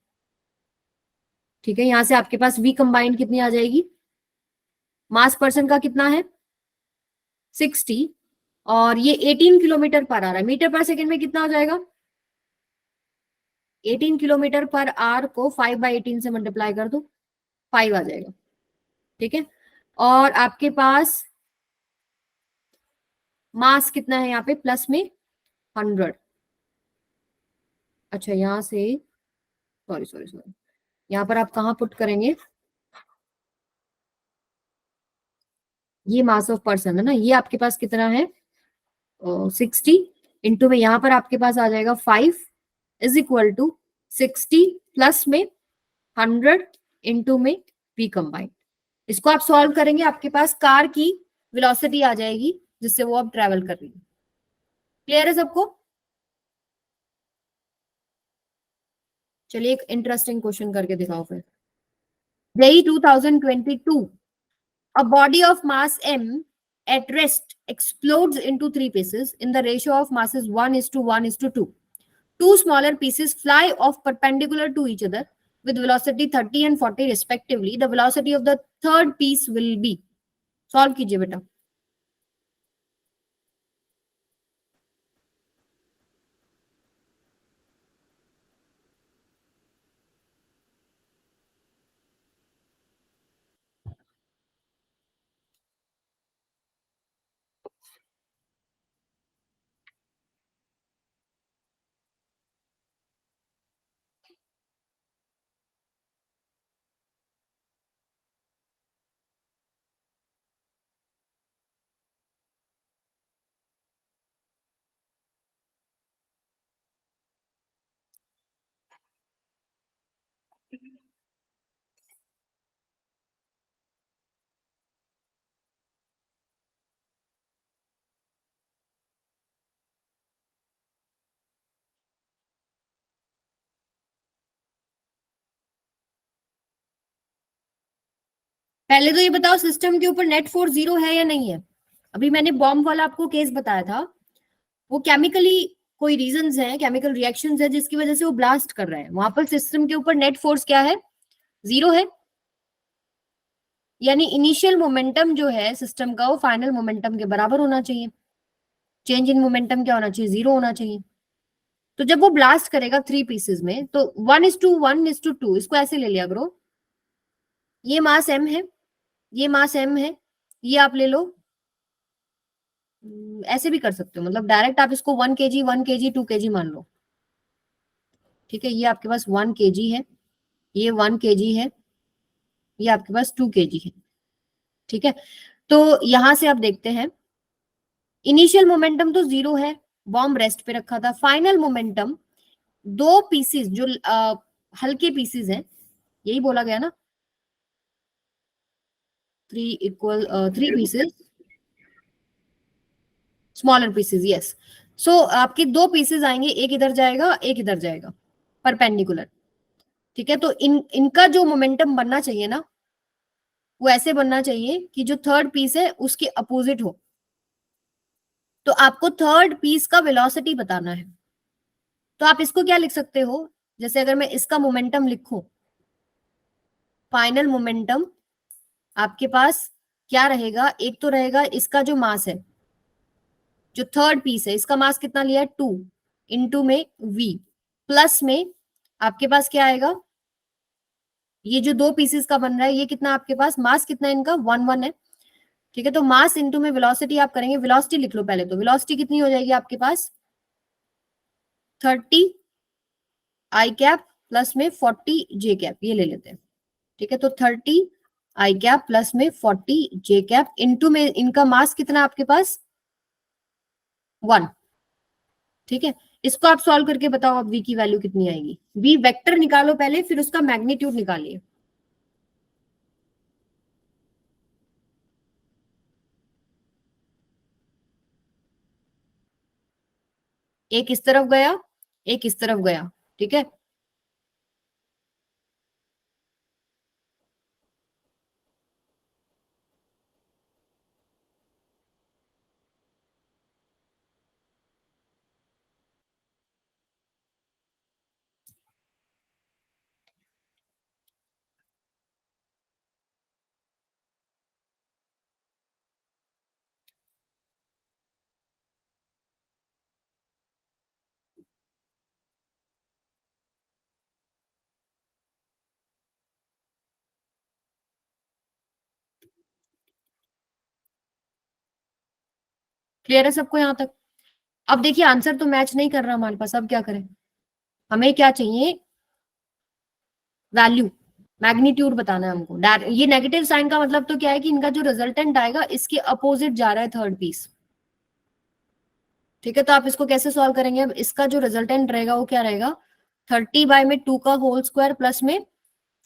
ठीक है। यहां से आपके पास v कंबाइंड कितनी आ जाएगी, मास पर्सन का कितना है 60, और ये 18 किलोमीटर पर आ रहा है, मीटर पर सेकेंड में कितना हो जाएगा, 18 किलोमीटर पर आवर को 5/18 से मल्टीप्लाई कर दो, 5 आ जाएगा, ठीक है। और आपके पास मास कितना है यहाँ पे, प्लस में 100। अच्छा यहाँ से, सॉरी सॉरी सॉरी, यहाँ पर आप कहाँ पुट करेंगे, ये मास ऑफ पर्सन है ना, ये आपके पास कितना है 60, इंटू में यहाँ पर आपके पास आ जाएगा 5 इज इक्वल टू 60 प्लस में 100 इंटू में v कंबाइंड। इसको आप सॉल्व करेंगे, आपके पास कार की वेलोसिटी आ जाएगी जिससे वो अब ट्रेवल कर रही है। क्लियर है सबको, चलिए एक इंटरेस्टिंग क्वेश्चन करके दिखाओ फिर। JEE 2022, a body of mass m at rest explodes into three pieces in the ratio of masses 1:1:2. Two smaller pieces fly off perpendicular to each other with velocity 30 and 40 respectively. The velocity of the third piece will be. Solve कीजिए बेटा. पहले तो ये बताओ system के ऊपर net force 0 है या नहीं है. अभी मैंने बॉम्ब वाला आपको केस बताया था, वो केमिकली कोई रीजंस है, केमिकल रिएक्शंस है जिसकी वजह से वो ब्लास्ट कर रहे हैं. वहां पर सिस्टम के ऊपर नेट फोर्स क्या है? 0 है. यानी इनिशियल मोमेंटम जो है सिस्टम का वो फाइनल मोमेंटम के बराबर होना चाहिए. चेंज इन मोमेंटम क्या होना चाहिए? 0 होना चाहिए. तो जब वो ब्लास्ट करेगा थ्री पीसेस में तो 1:1:2, इसको ऐसे ले लिया करो. ये मास m है, ये मास m है, ये आप ले लो. ऐसे भी कर सकते हो, मतलब डायरेक्ट आप इसको 1 kg 1 kg 2 kg मान लो. ठीक है, ये आपके पास 1 kg है, ये 1 kg है, ये आपके पास 2 kg है. ठीक है, तो यहां से आप देखते हैं इनिशियल मोमेंटम तो 0 है, बॉम्ब रेस्ट पे रखा था. फाइनल मोमेंटम दो पीसेस जो हल्के पीसेस हैं, यही बोला गया ना, 3 पीसेस स्मॉलर पीसेस. यस. सो आपके दो पीसेस आएंगे, एक इधर जाएगा एक इधर जाएगा परपेंडिकुलर. ठीक है, तो इनका जो मोमेंटम बनना चाहिए ना, वो ऐसे बनना चाहिए कि जो थर्ड पीस है उसके अपोजिट हो. तो आपको थर्ड पीस का वेलोसिटी बताना है. तो आप इसको क्या लिख सकते हो, जैसे अगर मैं इसका मोमेंटम लिखूं, फाइनल मोमेंटम आपके पास क्या रहेगा? एक तो रहेगा इसका जो मास है, जो थर्ड पीस है इसका मास कितना लिया है? 2 इंटू में v प्लस में आपके पास क्या आएगा? ये जो दो पीसेस का बन रहा है ये कितना आपके पास मास कितना है इनका? 1 है. ठीक है, तो मास इंटू में वेलोसिटी आप करेंगे. वेलोसिटी लिख लो पहले. तो वेलोसिटी कितनी हो जाएगी आपके पास? 30 आई कैप प्लस में 40 जे कैप, ये ले लेते हैं. ठीक है, तो 30 आई कैप प्लस में 40 जे कैप इंटू में इनका मास कितना आपके पास? 1. ठीक है, इसको आप सॉल्व करके बताओ अब v की वैल्यू कितनी आएगी. v वेक्टर निकालो पहले, फिर उसका मैग्नीट्यूड निकालिए. एक इस तरफ गया, एक इस तरफ गया. ठीक है, क्लियर है सबको यहां तक? अब देखिए आंसर तो मैच नहीं कर रहा हमारे पास, अब क्या करें? हमें क्या चाहिए? वैल्यू, मैग्नीट्यूड बताना है हमको. ये नेगेटिव साइन का मतलब तो क्या है कि इनका जो रिजल्टेंट आएगा इसके अपोजिट जा रहा है थर्ड पीस. ठीक है, तो आप इसको कैसे सॉल्व करेंगे? अब इसका जो रिजल्टेंट रहेगा वो क्या रहेगा? 30 बाय में 2 का होल स्क्वायर प्लस में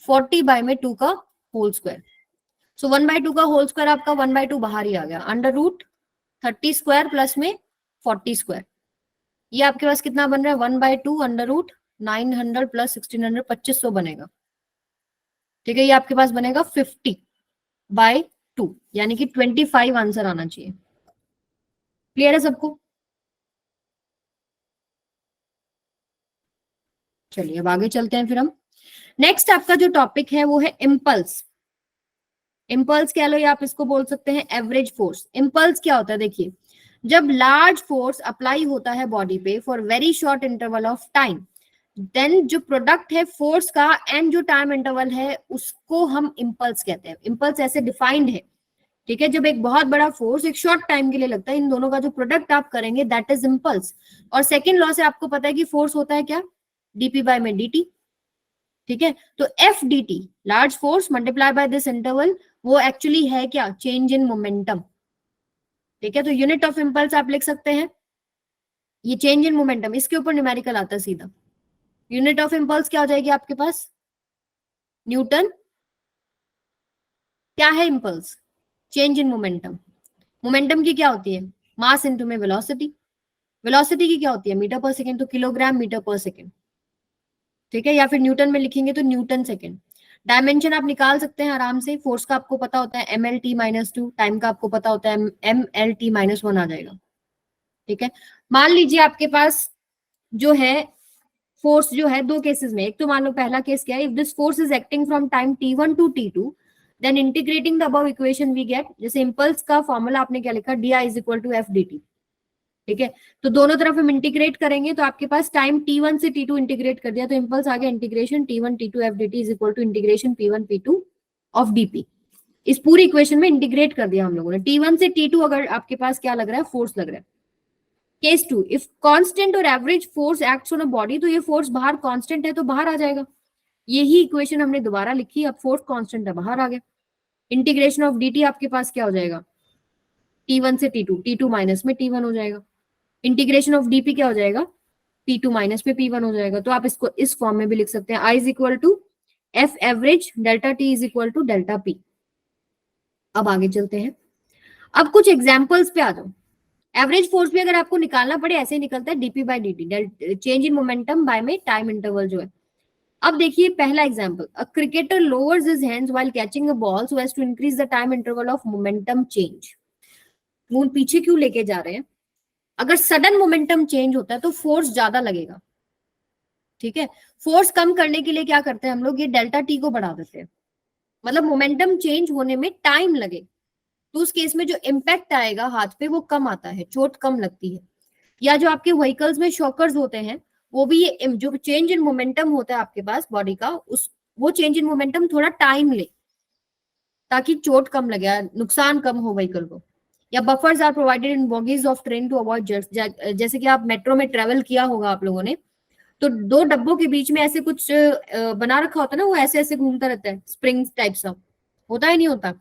40 बाय में 2 का होल स्क्वायर. सो 1/2 का होल स्क्वायर आपका 1/2 बाहर ही आ गया. अंडर रूट 30 स्क्वायर प्लस में 40 स्क्वायर, ये आपके पास कितना बन रहा है? 1/2 अंडर रूट 900 प्लस 1600, 2500 बनेगा. ठीक है, ये आपके पास बनेगा 50 बाय 2, यानी कि 25 आंसर आना चाहिए। क्लियर है सबको? चलिए अब आगे चलते हैं फिर हम। नेक्स्ट आपका जो टॉपिक है वो है इम्पल्स। इम्पल्स कह लो या आप इसको बोल सकते हैं एवरेज फोर्स। इम्पल्स क्या होता है, देखिए, जब लार्ज फोर्स अप्लाई होता है बॉडी पे for very short interval of time, then जो प्रोडक्ट है फोर्स का एंड जो टाइम इंटरवल है उसको हम इम्पल्स कहते हैं। इम्पल्स ऐसे डिफाइंड है, ठीक है, जब एक बहुत बड़ा फोर्स एक शॉर्ट टाइम के लिए लगता है, इन दोनों का जो प्रोडक्ट आप करेंगे दैट इज इम्पल्स। और सेकेंड लॉ से आपको पता है कि फोर्स होता है क्या, डीपी बाय में dt, ठीक है। तो F D T, large force multiply by this interval, वो एक्चुअली है क्या, चेंज इन मोमेंटम, ठीक है। तो यूनिट ऑफ इम्पल्स आप लिख सकते हैं ये चेंज इन मोमेंटम, इसके ऊपर न्यूमेरिकल आता है सीधा। यूनिट ऑफ इम्पल्स क्या हो जाएगी आपके पास, न्यूटन। क्या है impulse, change in momentum. Momentum की क्या होती है, मास इनटू में वेलोसिटी। वेलोसिटी की क्या होती है, मीटर पर सेकेंड, तो किलोग्राम मीटर पर सेकेंड, ठीक है। या फिर न्यूटन में लिखेंगे तो न्यूटन सेकेंड। डायमेंशन आप निकाल सकते हैं आराम से, फोर्स का आपको पता होता है mlt-2, टाइम का आपको पता होता है mlt-1 आ जाएगा, ठीक है। मान लीजिए आपके पास जो है फोर्स जो है दो केसेस में, एक तो मान लो पहला केस क्या है, if this force is acting from time t1 to t2, then integrating the above equation we get, जैसे इंपल्स का फॉर्मूला आपने क्या लिखा, di is equal to F D T, ठीक है। तो दोनों तरफ हम इंटीग्रेट करेंगे तो आपके पास टाइम t1 से t2 इंटीग्रेट कर दिया तो इंपल्स आ गया integration t1 t2 f dt is equal to integration p1 p2 of dp। इस पूरी इक्वेशन में इंटीग्रेट कर दिया हम लोगों ने। t1 से t2 अगर आपके पास क्या लग रहा है, फोर्स लग रहा है। केस 2, इफ कांस्टेंट और average force acts on a body, तो ये फोर्स बाहर कांस्टेंट है तो बाहर आ जाएगा। यही इक्वेशन हमने दोबारा लिखी, अब फोर्स कांस्टेंट है बाहर आ गया। इंटीग्रेशन ऑफ dt आपके पास क्या हो जाएगा, t1 से t2, t2 माइनस में t1 हो जाएगा। इंटीग्रेशन ऑफ dp क्या हो जाएगा, p2 माइनस में p1 हो जाएगा। तो आप इसको इस फॉर्म में भी लिख सकते हैं, I is equal to F average delta t is equal to delta p। अब आगे चलते हैं, अब कुछ एग्जांपल्स पे आ जाओ। एवरेज फोर्स भी अगर आपको निकालना पड़े ऐसे ही निकलता है, dp by dt, change in momentum by में टाइम इंटरवल जो है। अब देखिए पहला example, a cricketer lowers his hands while catching a ball so as to increase the time interval of momentum change. मून पीछे क्यों लेके जा रहे हैं, अगर सडन मोमेंटम चेंज होता है तो फोर्स ज्यादा लगेगा, ठीक है। फोर्स कम करने के लिए क्या करते हैं हम लोग, ये डेल्टा टी को बढ़ा देते हैं, मतलब मोमेंटम चेंज होने में टाइम लगे, तो उस केस में जो इम्पैक्ट आएगा हाथ पे वो कम आता है, चोट कम लगती है। या जो आपके व्हीकल्स में शॉकर्स होते हैं, वो भी ये जो चेंज इन मोमेंटम होता है आपके पास बॉडी का, उस वो चेंज इन मोमेंटम थोड़ा टाइम ले ताकि चोट कम लगे, नुकसान कम हो व्हीकल को। या buffers are provided in bogies of train to avoid जैसे कि आप मेट्रो में ट्रेवल किया होगा आप लोगों ने, तो दो डब्बों के बीच में ऐसे कुछ बना रखा होता है ना, वो ऐसे ऐसे घूमता रहता है, स्प्रिंग टाइप सा, होता है नहीं होता,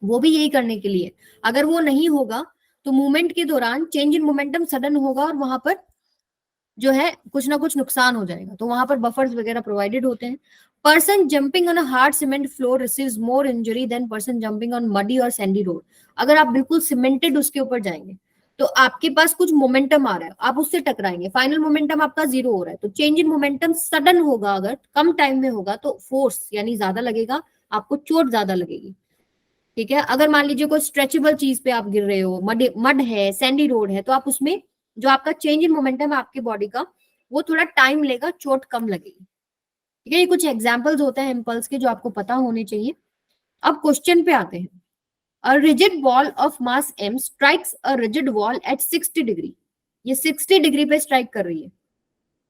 वो भी यही करने के लिए। अगर वो नहीं होगा तो मूवमेंट के दौरान चेंज इन मोमेंटम सडन होगा और वहां पर जो है कुछ ना कुछ नुकसान हो जाएगा, तो वहां पर बफर्स वगैरह प्रोवाइडेड होते हैं। Person jumping on a hard cement floor receives more injury than person jumping on muddy और सैंडी रोड। अगर आप बिल्कुल सीमेंटेड उसके ऊपर जाएंगे तो आपके पास कुछ मोमेंटम आ रहा है, आप उससे टकराएंगे, फाइनल मोमेंटम आपका जीरो हो रहा है, तो चेंज इन मोमेंटम सडन होगा, अगर कम टाइम में होगा तो फोर्स यानी ज्यादा लगेगा, आपको चोट ज्यादा लगेगी, ठीक है। अगर मान लीजिए कोई स्ट्रेचेबल चीज पे आप गिर रहे हो, मड मड है, सैंडी रोड है, तो आप उसमें जो आपका चेंज इन मोमेंटम है आपकी बॉडी का, वो थोड़ा टाइम लेगा, चोट कम लगेगी, ठीक है। ये कुछ एग्जांपल्स होते हैं इम्पल्स के जो आपको पता होने चाहिए। अब क्वेश्चन पे आते हैं, a rigid ball of mass m strikes a rigid wall at 60 degree, ये 60 डिग्री पे स्ट्राइक कर रही है,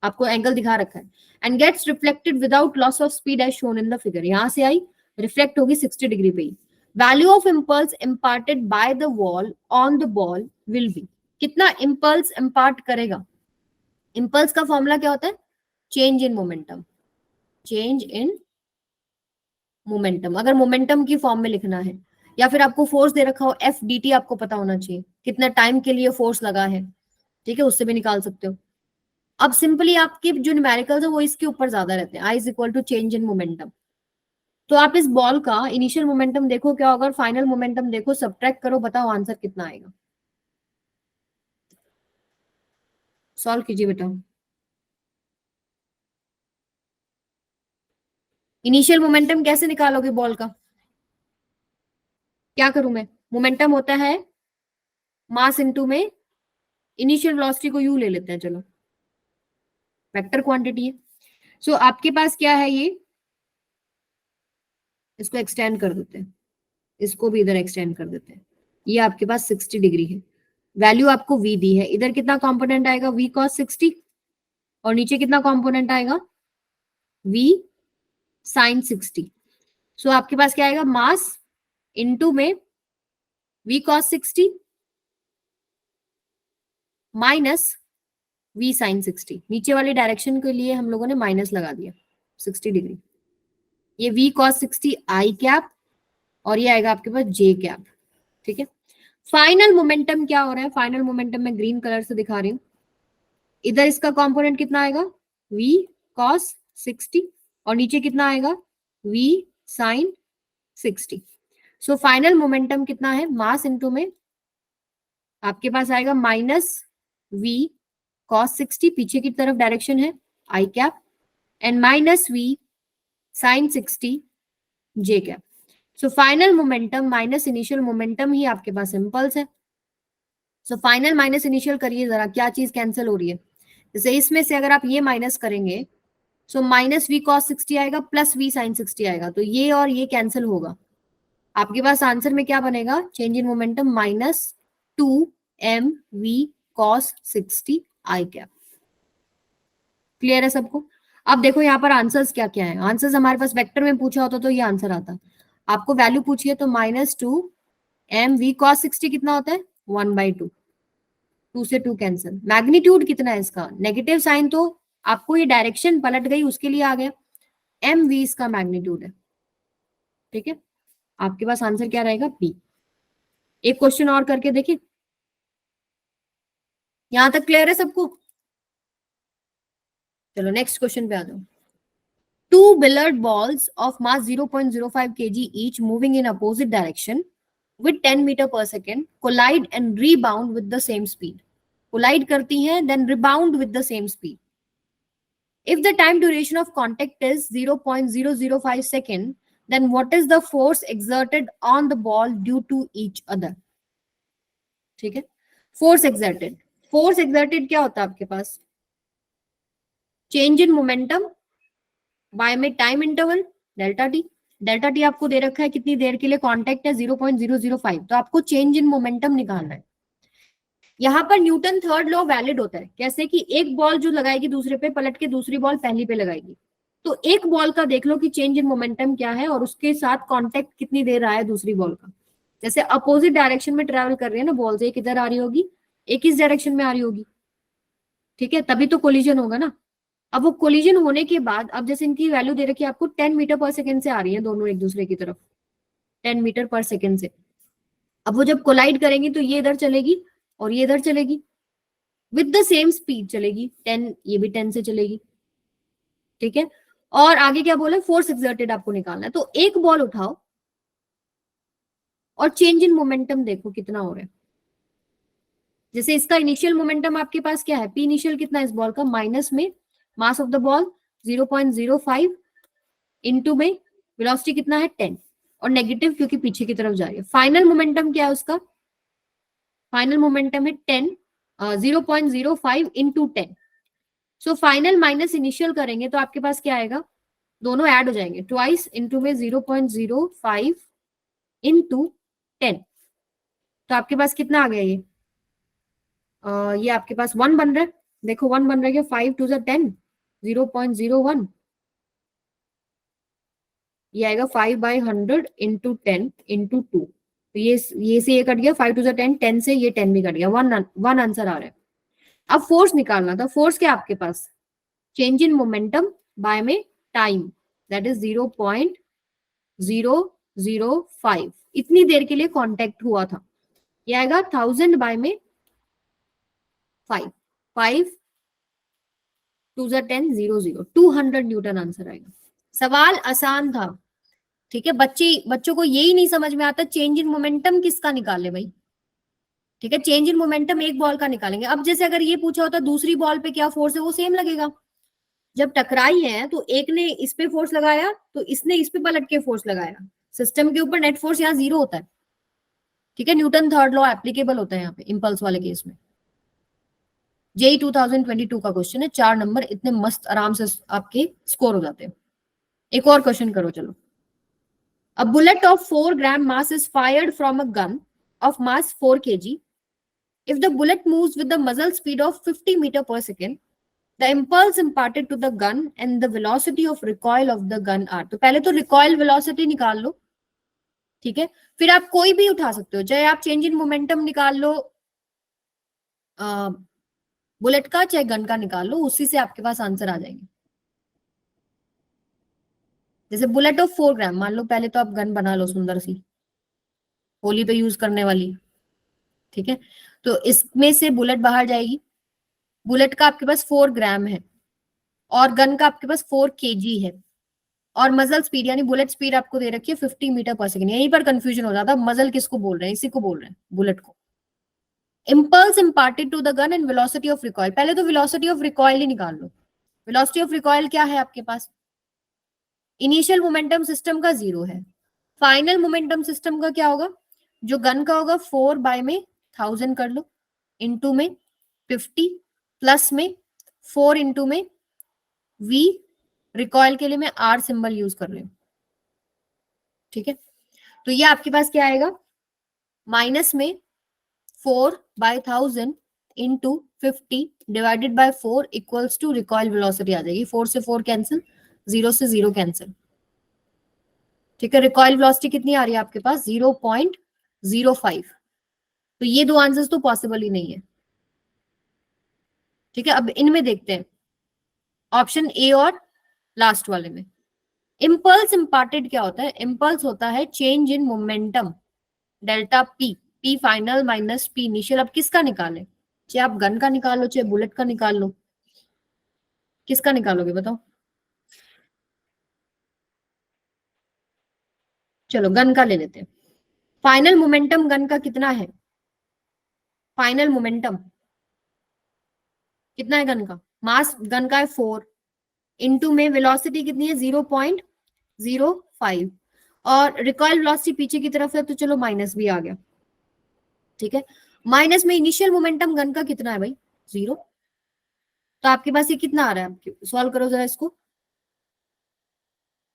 आपको एंगल दिखा रखा है, and gets reflected without loss of speed as shown in the figure, यहां से आई रिफ्लेक्ट होगी 60 डिग्री पे ही। Value of impulse imparted by the wall on the ball will be, कितना इम्पल्स इम्पार्ट करेगा। इम्पल्स का फॉर्मूला क्या होता है, change in momentum, change in momentum, अगर मोमेंटम की फॉर्म में लिखना है। या फिर आपको फोर्स दे रखा हो एफ डी टी, आपको पता होना चाहिए कितना टाइम के लिए फोर्स लगा है, ठीक है, उससे भी निकाल सकते हो। अब सिंपली आपके जो न्यूमेरिकल्स है वो इसके ऊपर ज्यादा रहते हैं, I is equal to change in momentum. तो आप इस बॉल का इनिशियल मोमेंटम देखो क्या होगा, फाइनल मोमेंटम देखो, सब्ट्रैक्ट करो, बताओ आंसर कितना आएगा, सॉल्व कीजिए बेटा। इनिशियल मोमेंटम कैसे निकालोगे बॉल का, क्या करूं मैं, मोमेंटम होता है मास इनटू में इनिशियल वेलोसिटी को यू ले लेते हैं, चलो वेक्टर क्वांटिटी है। सो आपके पास क्या है, ये इसको एक्सटेंड कर देते हैं, इसको भी इधर एक्सटेंड कर देते हैं। ये आपके पास 60 डिग्री है, वैल्यू आपको v दी है, इधर कितना कंपोनेंट आएगा v cos 60 और नीचे कितना कंपोनेंट आएगा v sin 60। सो आपके पास क्या आएगा, मास इनटू में v cos 60 minus v sin 60। नीचे वाली डायरेक्शन के लिए हम लोगों ने माइनस लगा दिया 60 डिग्री। ये v cos 60 i कैप और ये आएगा आपके पास j कैप। ठीक है, फाइनल मोमेंटम क्या हो रहा है, फाइनल मोमेंटम मैं ग्रीन कलर से दिखा रही हूं। इधर इसका कंपोनेंट कितना आएगा v cos 60 और नीचे कितना आएगा v sin 60। सो फाइनल मोमेंटम कितना है, मास इनटू में आपके पास आएगा माइनस v cos 60, पीछे की तरफ डायरेक्शन है i cap, and minus v sin 60 j cap. So final momentum minus initial momentum ही आपके पास इम्पल्स है। सो फाइनल माइनस इनिशियल करिए जरा, क्या चीज कैंसिल हो रही है। जैसे इसमें से अगर आप ये माइनस करेंगे सो माइनस v cos 60 आएगा प्लस v sin 60 आएगा, तो ये और ये कैंसिल होगा। आपके पास आंसर में क्या बनेगा, change in momentum minus 2m v cos 60 i cap. Clear है सबको। अब देखो यहाँ पर आंसर्स क्या क्या है, आंसर्स हमारे पास वेक्टर में पूछा होता तो ये आंसर आता, आपको वैल्यू पूछिए तो माइनस 2m v cos 60 कितना होता है 1/2, 2 से 2 कैंसिल। मैग्नीट्यूड कितना है इसका, नेगेटिव साइन तो आपको ये डायरेक्शन पलट गई उसके लिए आ गया, एम वी इसका मैग्नीट्यूड है। ठीक है, आपके पास आंसर क्या रहेगा बी। एक क्वेश्चन और करके देखिए, यहां तक क्लियर है सबको। चलो नेक्स्ट क्वेश्चन पे आ जाओ। Two billiard balls of mass 0.05 kg each moving in opposite direction with 10 meter per second collide and rebound with the same speed. Collide करती हैं then rebound with the same speed. If the time duration of contact is 0.005 second, then what is the force exerted on the ball due to each other? ठीक है, force exerted, force exerted क्या होता है आपके पास, change in momentum bye में time interval delta T. Delta T आपको दे रखा है कितनी देर के लिए कांटेक्ट है 0.005, तो आपको चेंज इन मोमेंटम निकालना है। यहाँ पर न्यूटन थर्ड लॉ वैलिड होता है, कैसे कि एक बॉल जो लगाएगी दूसरे पे पलट के दूसरी बॉल पहली पे लगाएगी, तो एक बॉल का देख लो कि चेंज इन मोमेंटम क्या है और उसके साथ कांटेक्ट कितनी देर रहा है दूसरी बॉल का। जैसे अपोजिट डायरेक्शन में ट्रेवल कर रही है ना बॉल्स, एक इधर आ रही होगी एक इस डायरेक्शन में आ रही होगी, ठीक है, तभी तो कोलिजन होगा ना। अब वो कोलिजन होने के बाद, अब जैसे इनकी वैल्यू दे रखी है आपको 10 मीटर पर सेकंड से आ रही है दोनों एक दूसरे की तरफ 10 मीटर पर सेकंड से। अब वो जब कोलाइड करेंगी तो ये इधर चलेगी और ये इधर चलेगी, विद द सेम स्पीड चलेगी 10, ये भी 10 से चलेगी। ठीक है, और आगे क्या बोला, फोर्स एक्सर्टेड आपको निकालना है। तो एक बॉल उठाओ और चेंज इन मोमेंटम देखो कितना हो रहा है। जैसे इसका इनिशियल मोमेंटम आपके पास क्या है, पी इनिशियल कितना है इस बॉल का, माइनस में मास ऑफ द बॉल 0.05 इनटू में वेलोसिटी कितना है 10 और नेगेटिव क्योंकि पीछे की तरफ जा रही है। फाइनल मोमेंटम क्या है उसका, फाइनल मोमेंटम है 0.05 into 10। So final minus initial करेंगे तो आपके पास क्या आएगा, दोनों ऐड हो जाएंगे, ट्वाइस इनटू में 0.05 इनटू 10, तो आपके पास कितना आ गया ये आपके पास 1 बन रहा है। देखो 1 बन रहा है, 5 2 10 0.01, ये आएगा 5/100 इंटू 10 इंटू 2, तो ये से ये कट गया, 5 2 10, 10 से ये 10 भी कट गया, वन आंसर आ रहा है। अब फोर्स निकालना था, फोर्स क्या आपके पास, चेंज इन मोमेंटम बाय में टाइम, दैट इज 0.005, इतनी देर के लिए कांटेक्ट हुआ था, ये आएगा 1000 बाय में 5, 5 2 10 0 200 न्यूटन आंसर आएगा। सवाल आसान था, ठीक है, बच्चों को यही नहीं समझ में आता चेंज इन मोमेंटम किसका निकाले भाई। ठीक है, चेंज इन मोमेंटम एक बॉल का निकालेंगे। अब जैसे अगर ये पूछा होता दूसरी बॉल पे क्या फोर्स है, वो सेम लगेगा। जब टकराई है तो एक ने इस पे फोर्स लगाया तो इसने इस पे पलट के फोर्स लगाया, सिस्टम के ऊपर नेट फोर्स यहाँ 0 होता है। ठीक है, न्यूटन थर्ड लॉ एप्लीकेबल होता है यहाँ पे इम्पल्स वाले केस में। जेई 2022 का क्वेश्चन है, 4 नंबर इतने मस्त आराम से आपके स्कोर हो जाते हैं। एक और क्वेश्चन करो चलो। A bullet of 4 gram mass is fired from a gun of mass 4 kg. If the bullet moves with the muzzle speed of 50 meter per second, the impulse imparted to the gun and the velocity of recoil of the gun are. तो पहले तो recoil velocity निकाल लो, ठीक है, फिर आप कोई भी उठा सकते हो, चाहे आप चेंज इन मोमेंटम निकाल लो बुलेट का, चाहे गन का निकाल लो, उसी से आपके पास आंसर आ जाएंगे। जैसे बुलेट ऑफ 4 ग्राम, मान लो पहले तो आप गन बना लो सुंदर सी, होली पे यूज करने वाली, ठीक है, तो इसमें से बुलेट बाहर जाएगी। बुलेट का आपके पास 4 ग्राम है और गन का आपके पास 4 kg है, और मजल स्पीड यानी बुलेट स्पीड आपको दे रखी है 50 मीटर पर सेकेंड। यहीं पर कंफ्यूजन हो जाता है, मजल किसको बोल रहे हैं, इसी को बोल रहे हैं, बुलेट को। Impulse imparted to the gun and velocity of recoil, पहले तो वेलोसिटी ऑफ रिकॉइल ही निकाल लो। वेलोसिटी ऑफ रिकॉइल क्या है आपके पास, इनिशियल मोमेंटम सिस्टम का 0 है, फाइनल मोमेंटम सिस्टम का क्या होगा, जो गन का होगा 4 बाय में 1000 कर लो, इनटू में 50, प्लस में 4 इंटू में v, रिकॉइल के लिए मैं r सिंबल यूज कर रही हूँ, ठीक है। तो ये आपके पास क्या आएगा, माइनस में 4 by 1000 into 50 divided by 4 equals to recoil velocity आ जाएगी। 4 से 4 कैंसिल, 0 से 0 कैंसिल, ठीक है। रिकॉइल वेलोसिटी कितनी आ रही है आपके पास, 0.05। तो ये दो आंसर्स तो पॉसिबल ही नहीं है, ठीक है। अब इनमें देखते हैं, ऑप्शन ए और लास्ट वाले में। इम्पल्स इम्पार्टेड क्या होता है, इम्पल्स होता है change in momentum delta P, P final minus P initial. अब किसका निकालें, चाहे आप गन का निकाल लो, चाहे बुलेट का निकाल लो, किसका निकालोगे बताओ। चलो गन का ले लेते हैं। फाइनल मोमेंटम गन का कितना है, फाइनल मोमेंटम कितना है गन का, मास गन का है 4, इनटू में वेलोसिटी कितनी है 0.05, और रिकॉइल वेलोसिटी पीछे की तरफ है तो चलो माइनस भी आ गया, ठीक है। माइनस में इनिशियल मोमेंटम गन का कितना है भाई, 0। तो आपके पास ये कितना आ रहा है, आपके सॉल्व करो जरा इसको,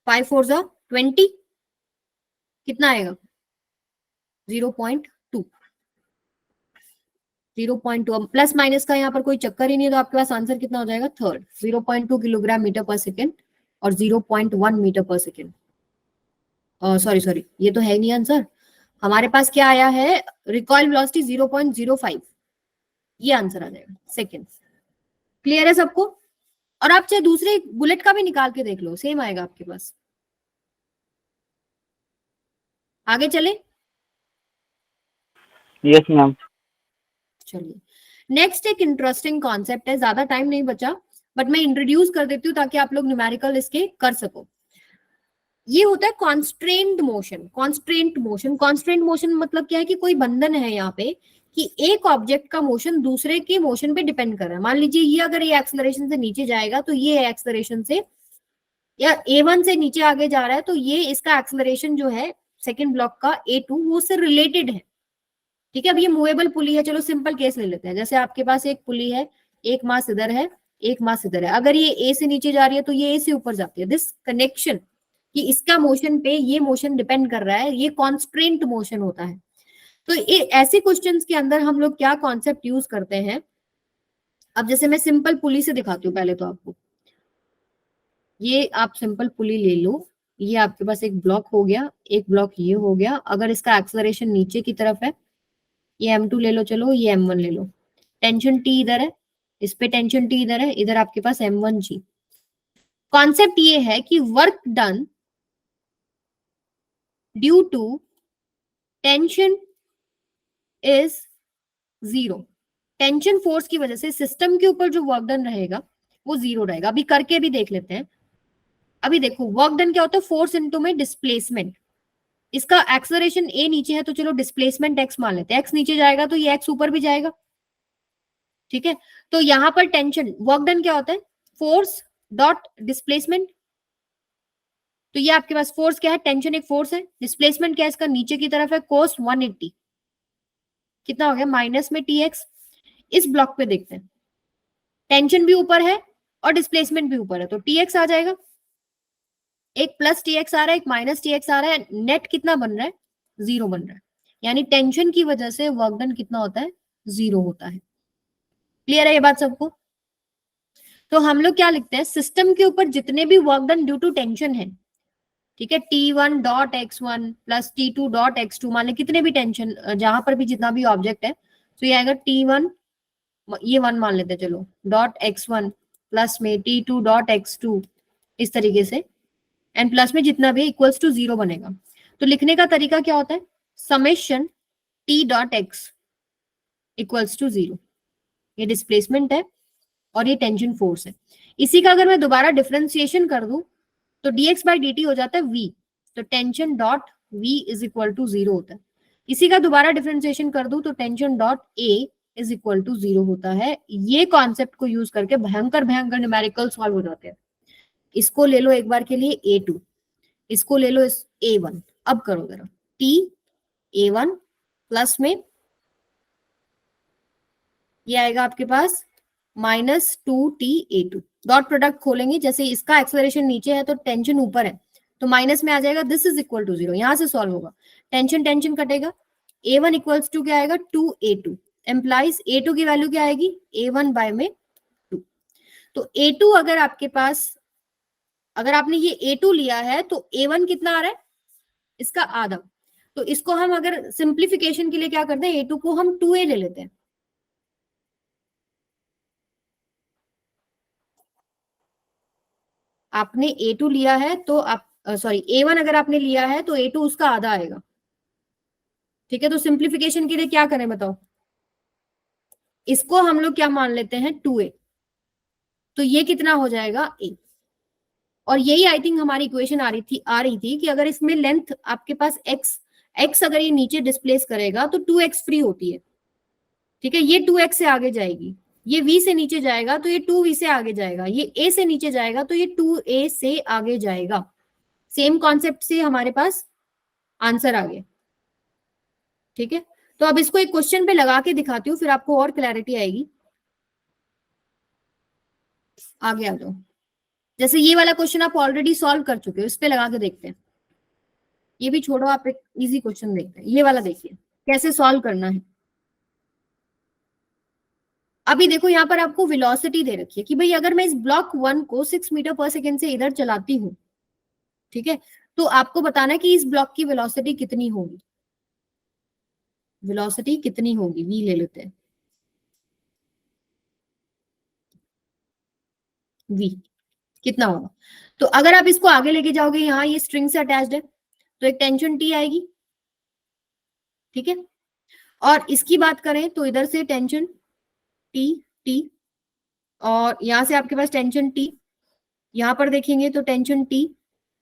5 4 जा 20, कितना आएगा 0.2, 0.2। प्लस माइनस का यहाँ पर कोई चक्कर ही नहीं है, तो आपके पास आंसर कितना हो जाएगा, थर्ड, 0.2 किलोग्राम मीटर पर सेकेंड और 0.1 मीटर पर सेकेंड। सॉरी ये तो है नहीं आंसर, हमारे पास क्या आया है, रिकॉइल वेलोसिटी 0.05, ये आंसर आ जाएगा सेकेंड। क्लियर है सबको। और आप चाहे दूसरे बुलेट का भी निकाल के देख लो, सेम आएगा आपके पास। आगे चले, यस मैम। चलिए नेक्स्ट एक इंटरेस्टिंग कॉन्सेप्ट है, ज्यादा टाइम नहीं बचा बट मैं इंट्रोड्यूस कर देती हूँ ताकि आप लोग न्यूमेरिकल इसके कर सको। ये होता है constraint motion. Constraint motion, constraint motion मतलब क्या है कि कोई बंधन है यहाँ पे कि एक ऑब्जेक्ट का मोशन दूसरे के मोशन पे डिपेंड कर रहा है। मान लीजिए ये अगर ये एक्सेलरेशन से नीचे जाएगा तो ये एक्सेलरेशन से, या A1 से नीचे आगे जा रहा है तो ये इसका एक्सेलरेशन जो है सेकंड ब्लॉक का A2 वो उससे रिलेटेड है, ठीक है। अब ये मूवेबल पुली है, चलो सिंपल केस ले लेते हैं। जैसे आपके पास एक पुली है, एक मास इधर है, एक मास इधर है, अगर ये A से नीचे जा रही है तो ये A से ऊपर जाती है। दिस कनेक्शन कि इसका मोशन पे ये मोशन डिपेंड कर रहा है, ये कॉन्स्ट्रेंट मोशन होता है। तो ऐसे क्वेश्चंस के अंदर हम लोग क्या कॉन्सेप्ट यूज करते हैं। अब जैसे मैं सिंपल पुली से दिखाती हूँ पहले तो आपको, ये आप सिंपल पुली ले लो, ये आपके पास एक ब्लॉक हो गया, एक ब्लॉक ये हो गया। अगर इसका एक्सेलरेशन नीचे की तरफ है, ये M2 ले लो, चलो ये M1 ले लो, टेंशन T इधर है, इस पे टेंशन T इधर है, इधर आपके पास M1G। कॉन्सेप्ट ये है कि work done due to tension is 0। Tension force की वजह से सिस्टम के ऊपर जो वर्क डन रहेगा वो 0 रहेगा। अभी करके भी देख लेते हैं। अभी देखो वर्क डन क्या होता है, फोर्स इनटू में डिस्प्लेसमेंट। इसका एक्सेलरेशन A नीचे है तो चलो डिस्प्लेसमेंट x मान लेते हैं, x नीचे जाएगा तो ये x ऊपर भी जाएगा, ठीक है। तो यहां पर टेंशन वर्क डन क्या होता है, फोर्स डॉट डिस्प्लेसमेंट। तो ये आपके पास फोर्स क्या है, टेंशन एक फोर्स है, डिस्प्लेसमेंट क्या है इसका, नीचे की तरफ है, कोस 180, कितना हो गया माइनस में टी एक्स। इस ब्लॉक पे देखते हैं, टेंशन भी ऊपर है और डिस्प्लेसमेंट भी ऊपर है, तो टी एक्स आ जाएगा, एक प्लस टी एक्स आ रहा है, एक माइनस टी एक्स आ रहा है, नेट कितना बन रहा है, 0 बन रहा है। यानी टेंशन की वजह से वर्क डन कितना होता है, 0 होता है। क्लियर है ये बात सबको? तो हम लोग क्या लिखते हैं, सिस्टम के ऊपर जितने भी work done due to tension है, ठीक है, T1 dot x1 plus T2 dot x2, मान ली कितने भी टेंशन, जहां पर भी जितना भी ऑब्जेक्ट है, तो ये आएगा T1, ये 1 मान लेते हैं चलो, डॉट x1 प्लस में T2 डॉट x2, इस तरीके से, एंड प्लस में जितना भी इक्वल्स टू 0 बनेगा। तो लिखने का तरीका क्या होता है, summation T dot x equals to 0, ये डिस्प्लेसमेंट है और ये टेंशन फोर्स है। इसी का अगर मैं दोबारा डिफरेंशिएशन कर दूं तो dx बाई dt हो जाता है v, तो tension dot v is equal to 0 होता है। इसी का दोबारा डिफरेंशिएशन कर दूं तो tension dot a is equal to 0 होता है। ये कॉन्सेप्ट को यूज करके भयंकर भयंकर न्यूमेरिकल सॉल्व हो जाते हैं। इसको ले लो एक बार के लिए a2, इसको ले लो इस a1, अब करो जरा t a1 प्लस में ये आएगा आपके पास minus 2t a2, dot product खोलेंगे, जैसे इसका एक्सेलरेशन नीचे है तो टेंशन ऊपर है, तो माइनस में आ जाएगा, दिस इज इक्वल टू 0, यहां से सॉल्व होगा, टेंशन टेंशन कटेगा, a1 इक्वल्स टू क्या आएगा 2a2, एम्प्लाइज a2 की वैल्यू क्या आएगी a1 बाय में 2। तो a2 अगर आपके पास, अगर आपने ये a2 लिया है तो a1 कितना आ रहा है, इसका आधा, तो इसको हम अगर सिंप्लीफिकेशन के लिए क्या करते हैं, a2 को हम 2a ले लेते हैं। आपने a2 लिया है तो आप सॉरी a1 अगर आपने लिया है तो a2 उसका आधा आएगा, ठीक है। तो सिंप्लीफिकेशन के लिए क्या करें बताओ, इसको हम लोग क्या मान लेते हैं 2a, तो ये कितना हो जाएगा a, और यही आई थिंक हमारी इक्वेशन आ रही थी कि अगर इसमें लेंथ आपके पास x अगर ये नीचे डिस्प्लेस करेगा तो 2x फ्री होती है, ठीक है, ये 2x से आगे जाएगी, ये v से नीचे जाएगा तो ये 2v से आगे जाएगा, ये a से नीचे जाएगा तो ये 2a से आगे जाएगा। सेम कॉन्सेप्ट से हमारे पास आंसर आ गया, ठीक है। तो अब इसको एक क्वेश्चन पे लगा के दिखाती हूँ, फिर आपको और क्लैरिटी आएगी। आगे आ जाओ, जैसे ये वाला क्वेश्चन आप ऑलरेडी सॉल्व कर चुके हो, इस पे लगा के देखते हैं। ये भी छोड़ो, आप एक इजी क्वेश्चन देखते हैं, ये वाला देखिए कैसे सॉल्व करना है। अभी देखो यहाँ पर आपको वेलोसिटी दे रखी है कि भाई अगर मैं इस ब्लॉक 1 को 6 मीटर पर सेकेंड से इधर चलाती हूँ, ठीक है, तो आपको बताना है कि इस ब्लॉक की वेलोसिटी कितनी होगी, वेलोसिटी कितनी होगी, वी ले लेते हैं, वी कितना होगा। तो अगर आप इसको आगे लेके जाओगे, यहाँ ये स्ट्रिंग से अटैच्ड है, तो एक टेंशन टी आएगी, ठीक है, और इसकी बात करें तो इधर से टेंशन टी टी, और यहां से आपके पास टेंशन टी, यहां पर देखेंगे तो टेंशन टी,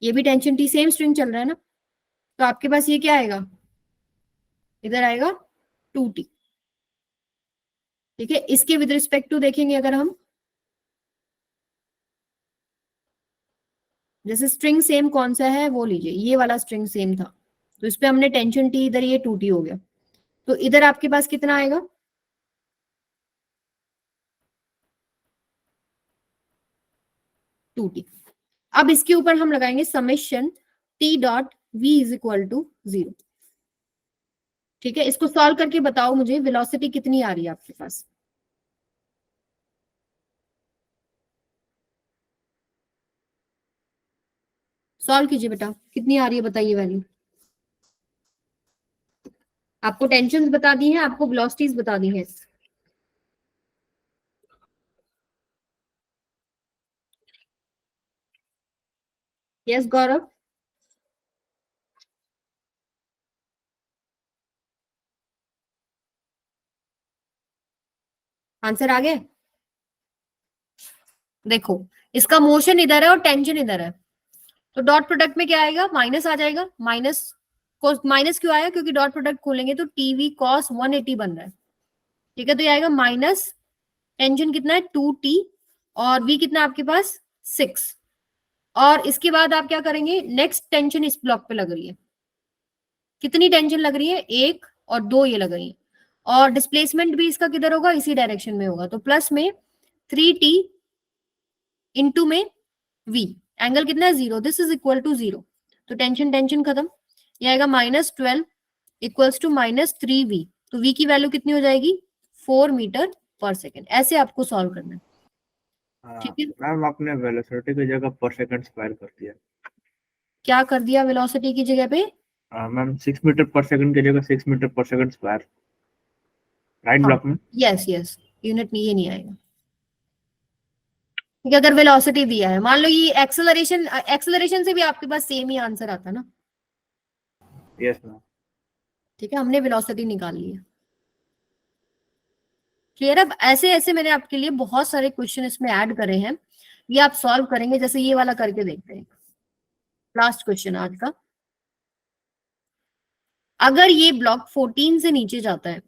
ये भी टेंशन टी, सेम स्ट्रिंग चल रहा है ना, तो आपके पास ये क्या आएगा, इधर आएगा 2t, ठीक है। इसके विद रिस्पेक्ट टू देखेंगे अगर हम, जैसे स्ट्रिंग सेम कौन सा है वो लीजिए, ये वाला स्ट्रिंग सेम था, तो इस पे हमने टेंशन टी, इधर ये 2t हो गया, तो इधर आपके पास कितना आएगा 2t। अब इसके ऊपर हम लगाएंगे summation t dot v is equal to 0, ठीक है। इसको सॉल्व करके बताओ मुझे वेलोसिटी कितनी आ रही है आपके पास, सॉल्व कीजिए बेटा, कितनी आ रही है बताइए वैल्यू। आपको टेंशन्स बता दी हैं, आपको वेलोसिटीज बता दी हैं। यस गौरव, आंसर आ गया। देखो इसका मोशन इधर है और टेंशन इधर है, तो डॉट प्रोडक्ट में क्या आएगा, माइनस आ जाएगा, माइनस को माइनस क्यों आया, क्योंकि डॉट प्रोडक्ट खोलेंगे तो टीवी कॉस 180 बन रहा है, ठीक है, तो ये आएगा माइनस टेंशन कितना है 2t, और v कितना आपके पास 6, और इसके बाद आप क्या करेंगे, नेक्स्ट टेंशन इस ब्लॉक पे लग रही है, कितनी टेंशन लग रही है, 1 और 2 ये लग रही है, और डिस्प्लेसमेंट भी इसका किधर होगा, इसी डायरेक्शन में होगा, तो प्लस में 3t इंटू में v, एंगल कितना है 0, दिस इज इक्वल टू 0, तो टेंशन टेंशन खत्म, ये आएगा -12 इक्वल्स टू -3v, तो v की वैल्यू कितनी हो जाएगी 4 मीटर पर सेकेंड। ऐसे आपको सॉल्व करना है, ठीक है। मैम आपने वेलोसिटी की जगह पर सेकंड स्क्वायर कर दिया। क्या कर दिया वेलोसिटी की जगह पे? मैम 6 मीटर पर सेकंड की जगह 6 मीटर पर सेकंड स्क्वायर, राइट ब्लॉक में। यस यस, यूनिट में ये नहीं आएगा, ठीक है। अगर वेलोसिटी दिया है, मान लो ये एक्सेलरेशन, एक्सेलरेशन से भी आपके पास सेम ही आंसर आता ना, यस मैम। ठीक है, हमने वेलोसिटी निकाल ली है, क्लियर। अब ऐसे ऐसे मैंने आपके लिए बहुत सारे क्वेश्चन इसमें ऐड करे हैं, ये आप सॉल्व करेंगे, जैसे ये वाला करके देखते हैं, लास्ट क्वेश्चन आज का। अगर ये ब्लॉक 14 से नीचे जाता है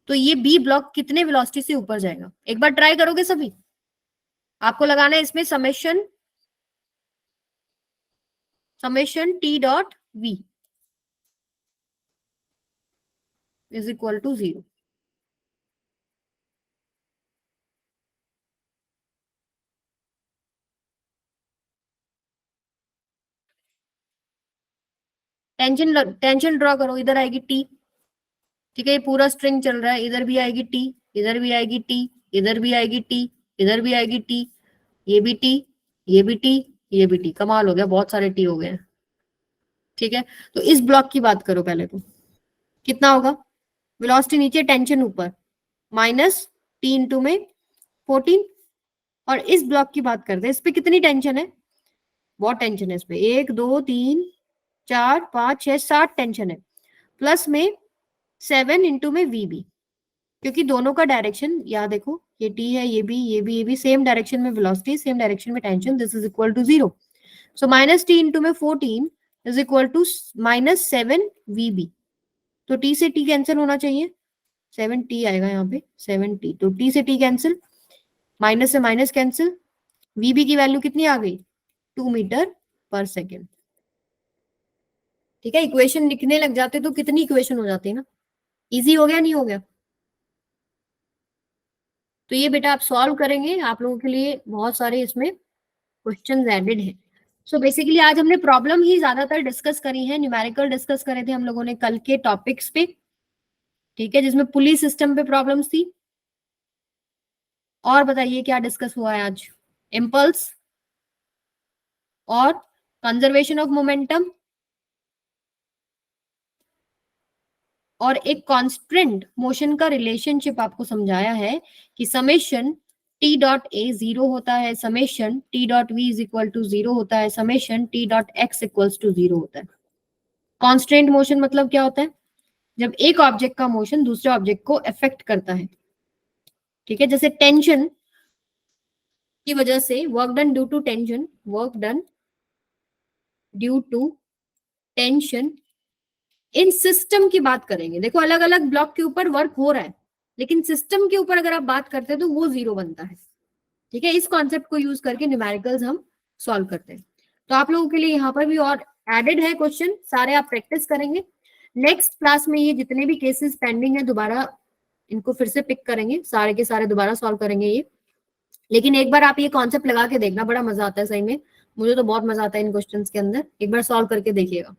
तो ये बी ब्लॉक कितने वेलोसिटी से ऊपर जाएगा, एक बार ट्राई करोगे सभी। आपको लगाना है इसमें summation T dot V is equal to 0। Tension draw करो, इधर आएगी टी, ठीक है, ये पूरा स्ट्रिंग चल रहा है, इधर भी आएगी टी, इधर भी आएगी टी, इधर भी आएगी टी, इधर भी आएगी टी, ये भी टी, ये भी टी, ये भी टी, कमाल हो गया, बहुत सारे टी हो गए हैं, ठीक है। तो इस ब्लॉक की बात करो पहले, तो कितना होगा, वेलोसिटी नीचे टेंशन ऊपर, -t इंटू में 14, और इस ब्लॉक की बात करते हैं, इस पे कितनी टेंशन है, बहुत टेंशन है इस पे, 1 2 3 4 5 6 7 टेंशन है, प्लस में 7 इंटू में वी बी, क्योंकि दोनों का डायरेक्शन यहाँ देखो, ये टी है, ये भी ये भी ये भी सेम डायरेक्शन में वेलोसिटी, सेम डायरेक्शन में tension, this is equal to 0, so -t into में 14 is equal to -7 V B, तो टी से टी कैंसिल होना चाहिए, 7t आएगा यहाँ पे, 7t, तो t से t कैंसिल, माइनस से माइनस कैंसिल, वीबी की वैल्यू कितनी आ गई 2 मीटर पर सेकेंड, ठीक है। इक्वेशन लिखने लग जाते तो कितनी इक्वेशन हो जाती है ना, इजी हो गया नहीं हो गया। तो ये बेटा आप सॉल्व करेंगे, आप लोगों के लिए बहुत सारे इसमें क्वेश्चंस एडेड हैं। सो बेसिकली आज हमने प्रॉब्लम ही ज्यादातर डिस्कस करी है, न्यूमेरिकल डिस्कस करे थे हम लोगों ने कल के टॉपिक्स पे, ठीक है, जिसमें पुलिस सिस्टम पे प्रॉब्लम्स थी। और बताइए क्या डिस्कस हुआ है आज, इम्पल्स और कंजर्वेशन ऑफ मोमेंटम, और एक कांस्टेंट मोशन का रिलेशनशिप आपको समझाया है कि समेशन टी डॉट ए 0 होता है, summation T dot V is equal to 0 होता है, summation T dot X equals to 0 होता है। कांस्टेंट मोशन मतलब क्या होता है, जब एक ऑब्जेक्ट का मोशन दूसरे ऑब्जेक्ट को अफेक्ट करता है, ठीक है, जैसे टेंशन की वजह से work done due to tension, work done due to tension, इन सिस्टम की बात करेंगे, देखो अलग अलग ब्लॉक के ऊपर वर्क हो रहा है, लेकिन सिस्टम के ऊपर अगर आप बात करते हैं तो वो 0 बनता है, ठीक है। इस कॉन्सेप्ट को यूज करके न्यूमेरिकल्स हम सॉल्व करते हैं। तो आप लोगों के लिए यहाँ पर भी और एडेड है क्वेश्चन, सारे आप प्रैक्टिस करेंगे। नेक्स्ट क्लास में ये जितने भी केसेस पेंडिंग है दोबारा इनको फिर से पिक करेंगे, सारे के सारे दोबारा सॉल्व करेंगे ये, लेकिन एक बार आप ये कॉन्सेप्ट लगा के देखना, बड़ा मजा आता है सही में, मुझे तो बहुत मजा आता है इन क्वेश्चंस के अंदर, एक बार सॉल्व करके देखिएगा।